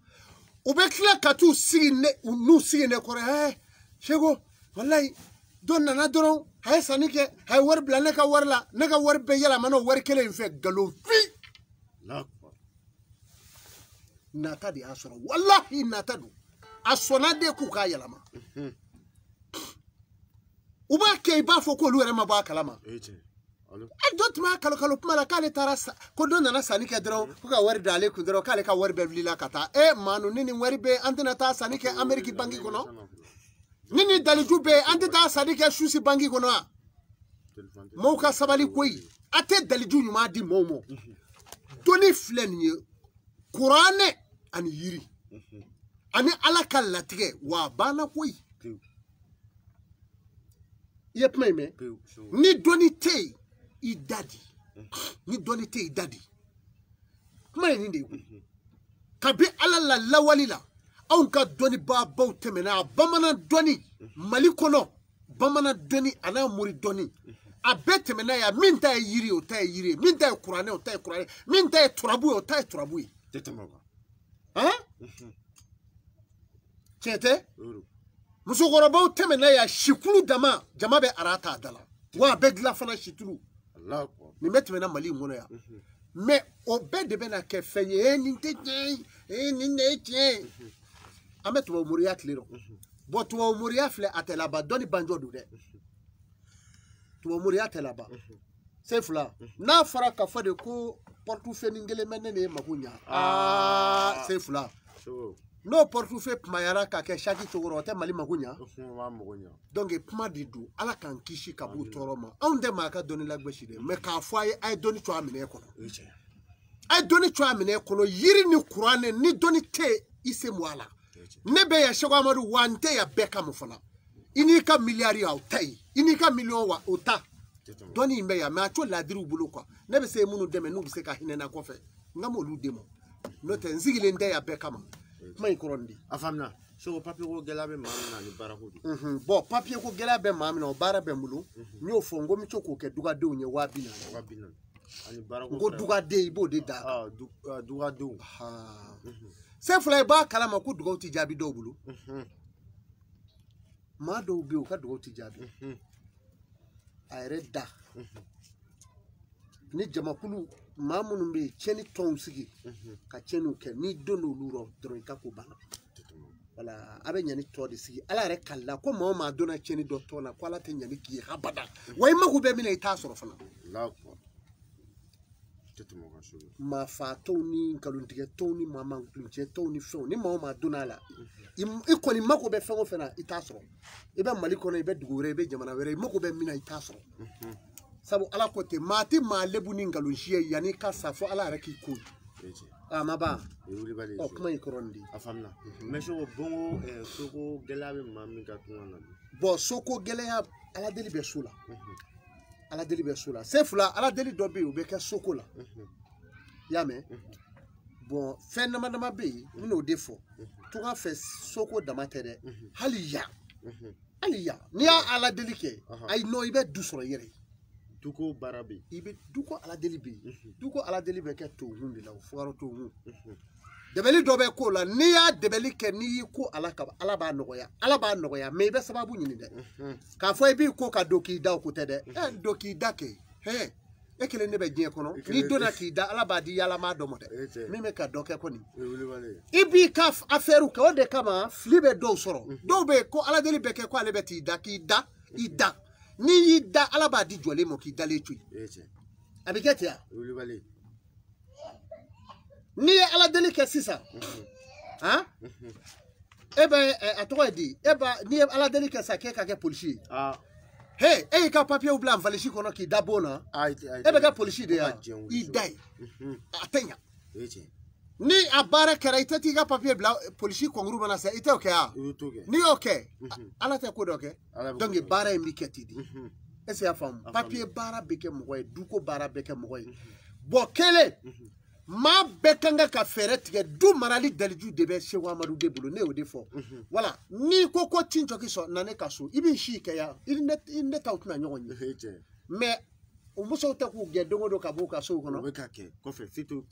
u bɛ tila ka t'u sigi n'u sigi ne kɔrɔ seko walayi dɔ nana dɔrɔn a ye sanni kɛ a ye wari bila ne ka wari la ne ka wari bɛɛ yɛlɛma n'o wari kelen in fɛ nkalon fi nata de y'a sɔrɔ walahi nata don a sɔnna de k'u k'a yɛlɛma u b'a kɛ i b'a fɔ k'olu yɛrɛ ma bɔ a kalama dɔ tun b'a kalo kuma la k'ale taara ko dɔ nana sanni kɛ dɔrɔn ko ka wari d'ale kun dɔrɔn k'ale ka wari bɛɛ wulila ka taa maanu ni nin wari bɛ an tɛna taa sanni kɛ Amérique banque kɔnɔ ni nin daliju bɛ an tɛ taa sanni kɛ Suisse banque kɔnɔ wa maaw ka sabali koyi a tɛ daliju ɲuman di maaw ma dɔnni filɛ nin ye kuranɛ ani yiri ani ala ka latigɛ wa a banna koyi i ye kuma in mɛn ni dɔnni tɛ yen i da di ni dɔnni tɛ yen i da di kuma ye nin de ye kabi ala la lawali la anw ka dɔnnibaabaw tɛmɛna a bamanan dɔnni mali kɔnɔ bamanan dɔnni a n'a mori dɔnni a bɛɛ tɛmɛna yan min ta ye yiri ye o ta ye yiri ye min ta ye kuranɛ o ta ye kuranɛ min ta ye turabu ye o ta ye turabu ye tiɲɛ tɛ musokɔrɔbaw tɛmɛna yan sikulu dama jama bɛ ara ta a da la wa a bɛɛ dilan fana situlu nin bɛ tɛmɛna mali in kɔnɔ yan mɛ o bɛɛ de bɛna kɛ fɛn ye nin tɛ tiɲɛ ye nin de ye tiɲɛ ye an bɛ tubabu moriya tile rɔ bɔn tubabu moriya filɛ a tɛ laban dɔnni banjɔ don dɛ tubabu moriya tɛ laban se fila n'a fɔra ka fɔ de ko pɔrtufeni kelen bɛ ne de ye mako ɲa se fila n'o pɔrtufe kumayara ka kɛ saki cogo rɔ o tɛ mali mako ɲa donc kuma de don ala k'an kisi ka b'u tɔɔrɔ ma anw tɛ maa ka dɔnni lagosi dɛ mɛ k'a fɔ a ye dɔnni cogoya minɛ kɔnɔ a ye dɔnni cogoya minɛ kɔnɔ yiri ni kuranɛ ni dɔnni tɛ i se mu a la ne bɛ yan Seko Amadu wa n tɛ yan bɛɛ kama fana i n'i ka miliyari o ta ye i n'i ka miliyɔn wa o ta dɔnni in bɛ yan mɛ a to laadiriw bolo quoi ne bɛ se minnu dɛmɛ n'u bɛ se ka hinɛ na kɔfɛ n ka m'olu dɛmɛ n'o tɛ n sigilen tɛ yan bɛɛ kama kuma in kɔrɔ nin de a faamuna Seko papier ko gɛlɛya bɛ maa min na ani baarako don bon papier ko gɛlɛya bɛ maa min na o baara bɛ n bolo n y'o fɔ n ko n bɛ to k'o kɛ dugadenw ye 240,000 ani baarako n ko dugaden i b'o de da dugadenw se fila i b'a kalama ko dugaw tɛ jaabi dɔw bolo maa dɔw bɛ yen u ka dugaw tɛ jaabi a yɛrɛ da ni jamakulu maa minnu bɛ yen tiɲɛni tɔnw sigi ka tiɲɛniw kɛ n'i don n'olu rɔ dɔrɔn i ka ko banna wala a bɛ ɲani tɔ de sigi ala yɛrɛ kalila ko maa o maa donna tiɲɛni dɔ tɔn na ko ala tɛ ɲani k'i ye habada wa i mago bɛ min na i t'a sɔrɔ fana maa fa tɔw ni nkalontigɛ tɔw ni maa mankuncɛ tɔw ni fɛnw ni maa o maa donna a la i kɔni mago bɛ fɛn o fɛn na i t'a sɔrɔ i bɛ mali kɔnɔ i bɛ dugu wɛrɛ i bɛ jamana wɛrɛ i mago bɛ min na i t'a sɔrɔ sabu ala ko ten maa tɛ maa lebu ni nkalon si ye yanni ka sa fo ala yɛrɛ k'i ko a ma ban kuma in kɔrɔ nin de a faamuna mɛ Seko bongo Soko gɛlɛya bɛ maa min ka tunga na bon Soko gɛlɛya ala deli bɛ so la ala deli bɛ so la se fila ala deli dɔ bɛ yen o bɛ kɛ Soko la i y'a mɛn bon fɛn dama dama bɛ yen n bɛn'o de fɔ tunga fɛ Soko dama tɛ dɛ hali yan n'i y'a ala deli kɛ ayi nɔ i bɛ du sɔrɔ i yɛrɛ ye duko baara bɛ yen i bɛ duko ala deli bɛ yen duko ala deli bɛ kɛ tohun de la o fugaro tohun dɛbɛli dɔ bɛ k'o la n'i y'a dɛbɛli kɛ n'i y'i ko ala ka ala b'a nɔgɔya mɛ i bɛ sababu ɲini dɛ k'a fɔ i b'i ko ka don k'i da o ko tɛ dɛ don k'i da kɛ e kelen ne bɛ diɲɛ kɔnɔ n'i donna k'i da ala b'a di yalama dɔ ma dɛ min bɛ ka dɔ kɛ kɔni i b'i ka affaire kɛ o de kama fili bɛ dɔw sɔrɔ dɔw bɛ yen ko ala deli bɛ kɛ ko ale bɛ t'i da k'i da i da n'i y'i da ala b'a di jɔlen ma k'i dalen to yen a bɛ kɛ ten wa n'i ye ala deli kɛ sisan hein e be a to di e ba ni ala deli ka sa ke ka ke police hey e ka papier blanc valisi kono ki dabo na e be ka police de ya I dai atenya ni abara kera itati ka papier blanc police kongru bana sa ite okay ni okay ala te ko doke donc bara mi ketidi est ce ya fam papier bara beke moy duko bara beke moy bo kele ma bekanga ka fere tige du marali daliju de be Shehu Amadu de bolo ne o de fo voilà ni koko tincho kiso na ne kaso ibi shi ke ya inde taut na nyon mais o muso ta ku ge dongo do ka bo ka so kono be ka ke ko fe fitu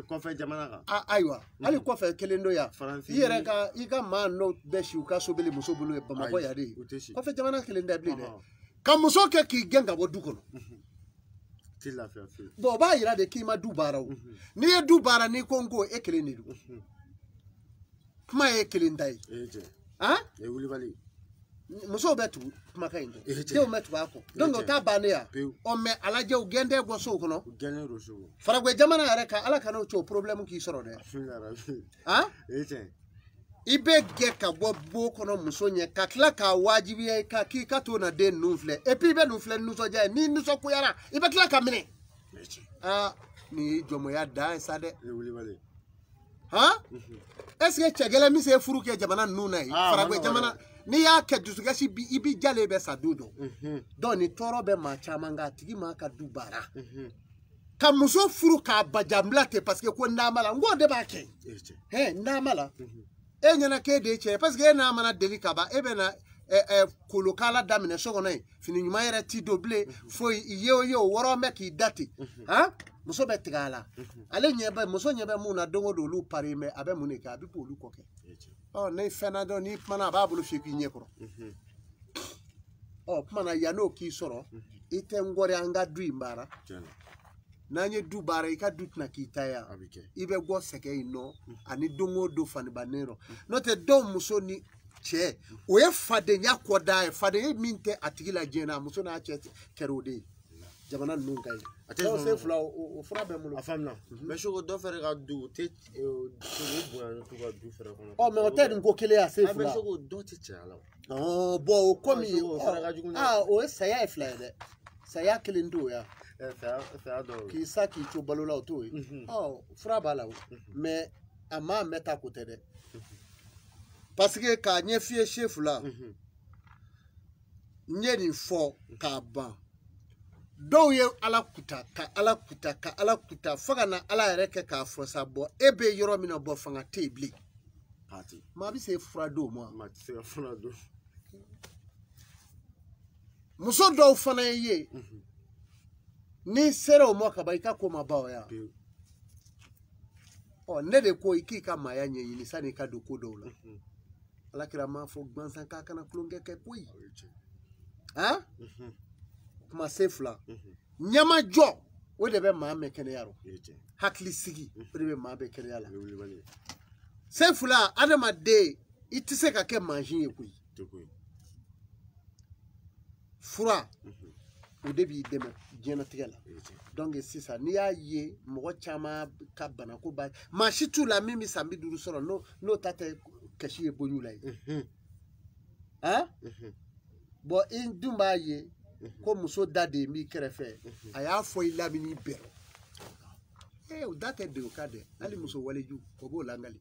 ko fe jamana ka aywa ali ko fe kelendo ya yere ka iga ma no be shi ka so bele muso bolo e ba ko ya de ko fe jamana kelenda bele de ka muso ke ki genga bo du kono bon ba yira de ki ma du bara o ni e du bara ni kongo e kele ni du kuma e kele ndai hein e wuli bali muso betu kuma ka inde te o metu ako donc ta bane ya o me alaje o gende go so kono gene ro so faragwe jamana yare ka ala kana o problem ki soro de hein ibe ge ka bo kono muso nye ka kla ka wajibi ka ki ka to na de nufle et puis be nufle nuso ja ni nuso ko yara ibe kla ka mine ni jomo ya da sade ha est-ce que chegele mi se furu ke jamana nuna faragwe jamana ni ya ke dusuga si bi ibi jale be sadudo don ni toro be ma chamanga tigi ma ka dubara ka muso furu ka bajamlate parce que ko ndamala ngode ba ke ndamala e nyana ke de che parce que na mana deli kaba e be na kolokala damine sogono fini nyuma yere ti double fo yo woro me ki dati ha muso be tigala ale nyebe muso nyebe mu na dongo do lu pari me abe mu ne ka bi polu koke oh ne fena do ni mana ba bulu fi ki nyekro oh mana ya no ki soro ite ngore anga du mbara nanye du bara ika dutna kitaya ibe go seke ino ani dongo do fani banero note do muso ni che oye fade nya koda fade minte atigila jena muso na che kerode jamana nunga ate se fula o fura be muno afamna me shogo do fere ga du te to bo to ga du fere kono oh me hotel ngo kele ya se fula me shogo do te chala oh bo komi o saya e fla de saya kele ndo ya qui ça qui tu balola auto oh fra bala mais ama meta côté de parce que ka nye fie chef là nye ni fo ka ban do ye ala kuta faga na ala reke ka fo sa bo ebe yoro mi no bo fanga tebli party ma bi se fra do mo ma se fra do muso do fana ye ni sere o mo ka ba ika ko ma ba o ya o ne de ko iki ka ma ya nyi ni sani ka do ko do la ala kira ma fo gbansan ka kana klonge ke ko yi ha kuma sefla nyama jo o de be ma me kene yaro hakli sigi o de be ma be kene yala sefla adama de itise ka ke manjin e ko yi fura o de bi deme jena tigala donc c'est ça ni ya ye mo chama ka bana ko ba ma shitu la mimi sambi duru soro no tate kashi e bonyula yi hein bo in dumba ye ko muso dade mi kerefe aya fo ila mini bero o date de okade ali muso waleju ko bo langali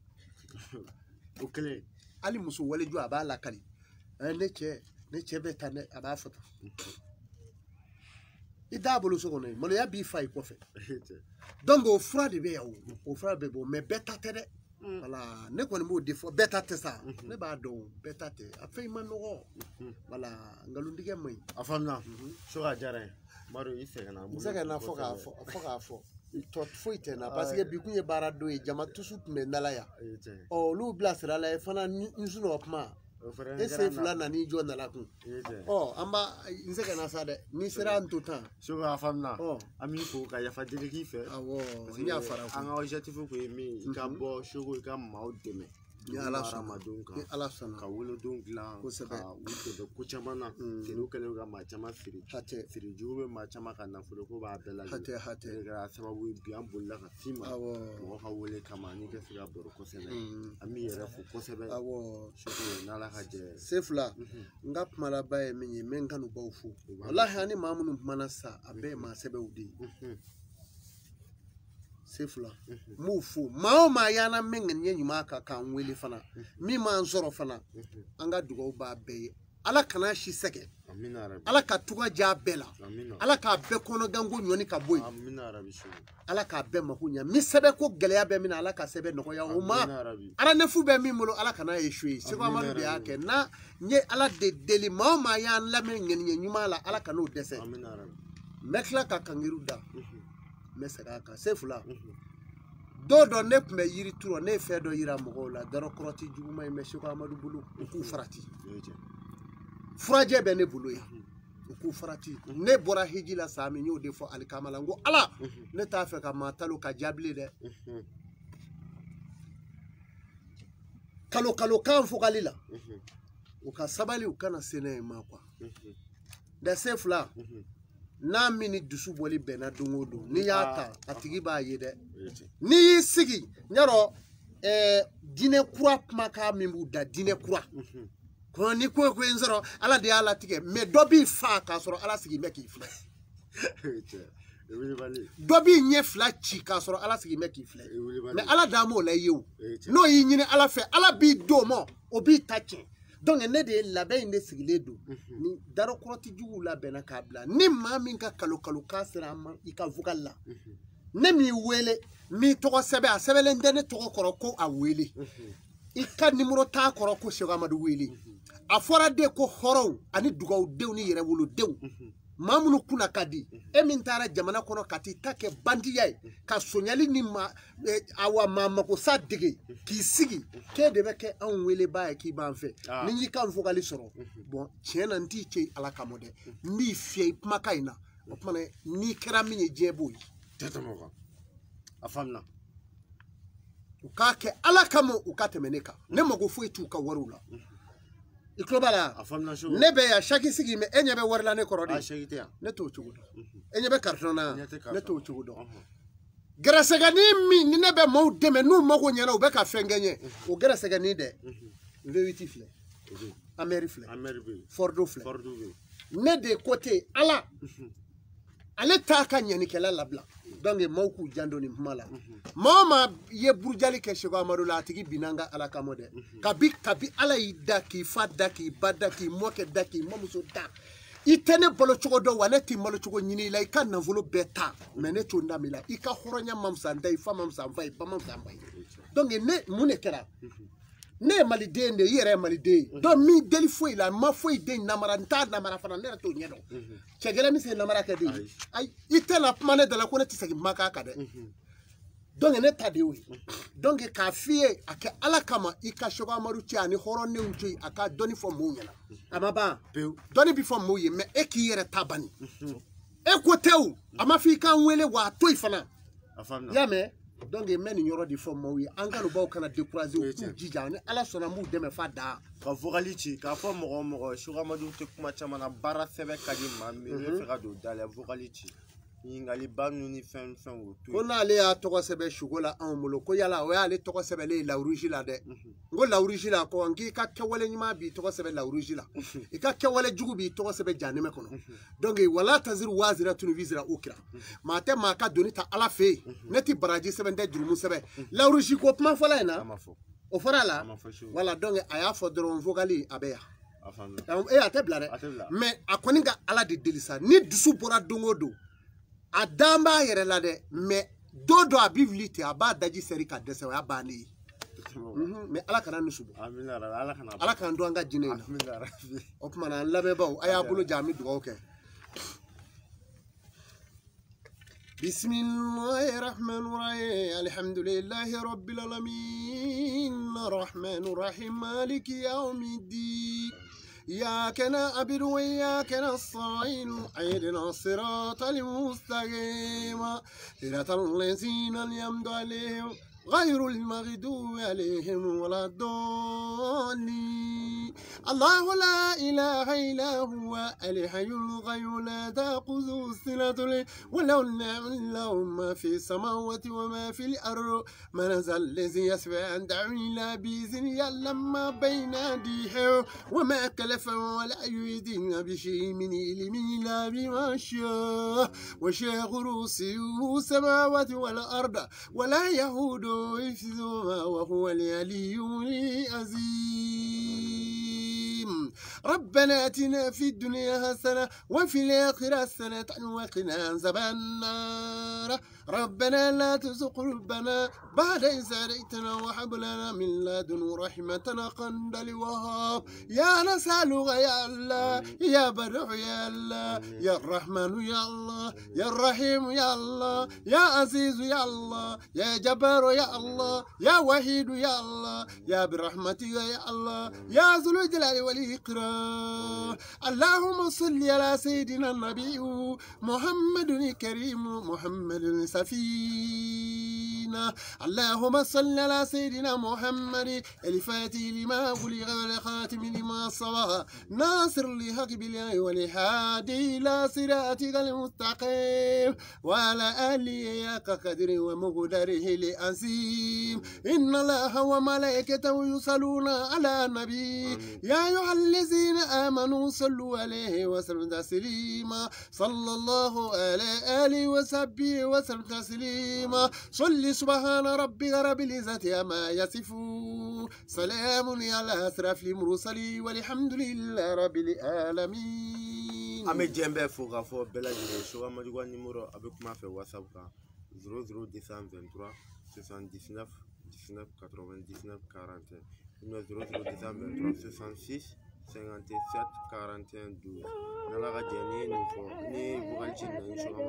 o kele ali muso waleju aba la kali ne che betane aba foto ida bolo so kono mo ya bi fay ko fe donc o fra de be ya o fra be bo me beta te de voilà ne ko mo defo beta te sa ne ba do beta te a fay man no voilà ngalundige may afamna so ga jare maro ife na fo to foite na parce que bi kunye barado e jama tusut me nalaya o lu blasera la fana nsuno opma ese fulana ni jo na la kun oh amba nzeka na sade ni sera ntutan so ga famna ami ko ka ya fadili ki fe awo nya fara ko anga objectif ko mi ka bo shogo ka ma o deme ni ala sɔnna ni ala ka sɔnna wolodon dilan kosɛbɛ ka u dɛmɛ ko caman na teriw kɛlen ka maa caman siri hatɛ sirijugu bɛ maa caman ka nafolo ko b'a bɛɛ lajɛlen hatɛ o kɛra sababu ye bi an bolila ka s'i ma awɔ mɔgɔ ka wele kama n'i ka se ka baro kosɛbɛ an b'i yɛrɛ fo kosɛbɛ awɔ soko n'ala ka jɛ se fila n ka kuma laban ye min ye n bɛ n kanu baw fo walahi ani maa minnu kumana sa a bɛɛ ye maa sɛbɛw de ye se fila n b'u fo maa o maa y'an min ŋaniya ɲuman kan k'an wele fana min m'an sɔrɔ fana an ka dugawu b'a bɛɛ ye ala kana si sɛgɛ amina rabi ala ka tuga ja bɛɛ la amina ala k'a bɛɛ kɔnɔganko ɲɔni ka bɔ yen amina rabi sho ala k'a bɛɛ mako ɲa min sɛbɛn ko gɛlɛya bɛ min na ala ka sɛbɛn nɔgɔya o ma amina rabi aranefu bɛ min bolo ala kana ye su ye seko amadu de y'a kɛ na n ye ala de deli maa o maa y'an lamɛn ŋaniya ɲuman la ala kan'o dɛsɛ amina rabi n bɛ tila ka kankiriw da n bɛ segin a kan se fila don dɔ ne tun bɛ yiri turu ne ye fɛn dɔ yira mɔgɔw la darɔ kɔrɔti juguman in bɛ seko amadu bolo u k'u farati furajɛ bɛ ne bolo yan u k'u farati ne bɔra hiji la saa min n y'o de fɔ alikama la n ko ala ne t'a fɛ ka maa talo ka diya bilen dɛ kalo kan fogali la u ka sabali u kana se ne ye ma kuwa dɛ se fila n'a min ni dusu bɔli bɛnna don o don n'i y'a ta a tigi b'a ye dɛ n'i y'i sigi n y'a dɔn diinɛ kura kumakan min b'u da diinɛ kura kɔnɔ ni ko ko n sɔrɔ ala de y'a latigɛ mɛ dɔ b'i fa k'a sɔrɔ ala sigi bɛ k'i filɛ dɔ b'i ɲɛ fila ci k'a sɔrɔ ala sigi bɛ k'i filɛ mɛ ala d'an m'o la i ye o n'o y'i ɲini ala fɛ ala b'i d'o ma o b'i ta tiɲɛ donc ne de ye labɛn in de sigilen don ni darɔ kɔrɔti juguw labɛnna k'a bila ni maa min ka kalo kan sera an ma i ka vocal la ne m'i wele n b'i tɔgɔ sɛbɛn a sɛbɛnlen tɛ ne tɔgɔ kɔrɔ ko a wele i ka nimoro t'a kɔrɔ ko seko amadu wele a fɔra de ko hɔrɔnw ani dugawudenw ni yɛrɛwolodenw maa minnu kunna ka di e min taara jamana kɔnɔ ka t'i ta kɛ bandiya ye ka soɲali ni maa makosa dege k'i sigi k'e de bɛ kɛ anw welebaa ye k'i b'an fɛ ni y'i ka vocal sɔrɔ bɔn tiɲɛ na n t'i cɛ ala kama dɛ n b'i fiyɛ i kumakan in na o tuma n'i kɛra min ye diɲɛ b'o ye a faamuna u k'a kɛ ala kama u ka tɛmɛ ne kan ne mago foyi t'u ka wariw la i tulo b'a la ne bɛ yan saki sigi mɛ e ɲɛ bɛ wari la ne kɔrɔ de ne t'o cogo dɔn e ɲɛ bɛ carton na ne t'o cogo dɔn gɛrɛsɛgɛnin min ni ne bɛ maaw dɛmɛ n'u mago ɲɛna u bɛ ka fɛn kɛ n ye o gɛrɛsɛgɛnin dɛ V8 filɛ Ameri filɛ Fordo filɛ ne de ko ten ala ale t'a ka ɲɛnikɛla labila donc maaw k'u janto nin kuma la maa o maa ye burujali kɛ seko amadu la a tigi binna an ka ala kama dɛ kabi ala y'i da k'i fa da k'i ba da k'i mɔkɛ da k'i mamuso da i tɛ ne balo cogo dɔn wa ne t'i malo cogo ɲini i la i ka nafolo bɛɛ ta mɛ ne t'o nami la i ka hɔrɔnya ma fisa n ta i fa ma fisa n fa ye ba ma fisa n ba ye donc ne mun de kɛra ne ye maliden de ye i yɛrɛ ye maliden ye donc min deli foyi la n ma foyi den namara n t'a namara fana ne yɛrɛ t'o ɲɛ dɔn cɛ gɛlɛn min se namara kɛ den ayi i tɛna kuma ne da la ko ne tɛ segin makan kan dɛ donc ne ta de y'o ye donc k'a f'i ye a kɛ ala kama i ka seko amadu cɛ ani hɔrɔnnenw to yen a ka dɔnni fɔ mɔɔw ɲɛna a ma ban dɔnni bi fɔ mɔɔw ye mɛ e k'i yɛrɛ ta bani e ko tɛ o a ma fɔ i k'an wele wa a to yen fana i y'a mɛn donc n bɛ nin yɔrɔ de fɔ maaw ye an kanubaw kana décourager u k'u jija ni ala sɔnna n b'u dɛmɛ f'a da ka vocal ci k'a fɔ mɔgɔ o mɔgɔ seko amadu tɛ kuma caman na baara sɛbɛn ka di maa min ye fɛ ka don da la vocal ci ɲininkaliba ninnu ni fɛn o to ko n'ale y'a tɔgɔ sɛbɛn sugo la anw bolo ko yala o y'ale tɔgɔ sɛbɛnlen lawurusi la dɛ n ko lawurusi la ko n k'i ka kɛwale ɲuman b'i tɔgɔ sɛbɛn lawurusi la i ka kɛwale jugu b'i tɔgɔ sɛbɛn janɛmɛ kɔnɔ donc wala taziru wazira tunu visira ukira maa tɛ maa ka doni ta ala fɛ yen ne tɛ baraji sɛbɛn tɛ jurumu sɛbɛn lawurusi ko kuma fɔla in na o fɔra a la wala donc a y'a fɔ dɔrɔn vocal a bɛ yan a tɛ bila dɛ mais a kɔni ka ala de deli sa ni dusu bɔra don o don a dan b'a yɛrɛ la dɛ mɛ don dɔ a bɛ wuli ten a b'a daji sɛri ka dɛsɛ o y'a bannen ye mɛ ala kana nin sugu ala k'an to an ka jinɛ in na o tuma na an lamɛnbaaw a y'a bolo jan an bɛ dugawu kɛ bisimilahi rahmani rahim alhamdulilahi rabbil alamin rahmani rahim maliki yawmiddin إياك نعبد وإياك نستعين اهدنا الصراط المستقيم صراط الذين أنعمت عليهم غير المغضوب عليهم ولا الضالين. الله لا إله إلا هو الحي القيوم لا تأخذه سنة ولا نوم له ما في السماوات وما في الأرض. من ذا الذي يشفع عنده إلا بإذنه يعلم ما بين أيديهم وما خلفهم ولا يحيطون بشيء من علمه إلا بما شاء وسع كرسيه السماوات والأرض ولا يئوده حفظهما وهو العلي العظيم. ربنا آتنا في الدنيا حسنة وفي الآخرة حسنة وقنا عذاب النار. ربنا لا تزغ قلوبنا بعد إذ هديتنا وهب لنا من لدنك رحمة إنك أنت الوهاب. يا نسألك يا الله يا بدر يا الله يا الرحمن يا الله يا الرحيم يا الله يا عزيز يا الله يا جبار يا الله يا وحيد يا الله يا برحمتك يا الله يا ذو الجلال والإكرام. اللهم صل على سيدنا النبي محمد الكريم محمد السفينة. اللهم صل على سيدنا محمد الفاتح لما أغلق والخاتم لما سبق ناصر الحق بالحق والهادي إلى صراطك المستقيم وعلى آله حق قدره ومقداره العظيم. إن الله وملائكته يصلون على النبي يا أيها الذين آمنوا صلوا عليه وسلموا تسليما. صلى الله على آله وصحبه وسلم تسليما. صل سبحان ربك رب العزة عما يصفون سلام على أشرف المرسلين والحمد لله رب العالمين. Ame djembe fouga fo bela jire shoga madugwa numéro avec ma fait WhatsApp 00223 79 19 99 41 00223 66 57 41 12 nala ga jeni ni fo ni bugal chin ni shoga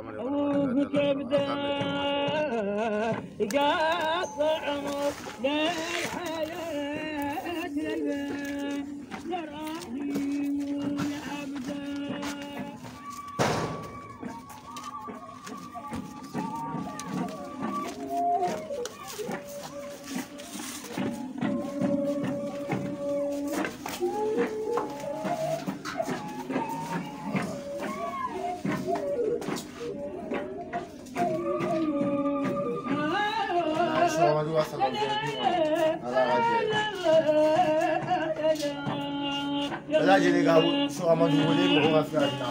madu لا جيني قالوا شو عملوا ولي مو في عندنا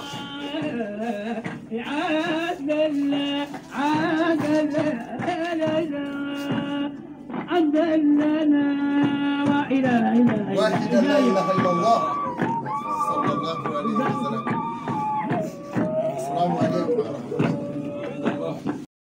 عاد الله عاد عند لنا وإله واحد لا إله إلا الله صلى الله عليه وسلم. السلام عليكم ورحمة الله.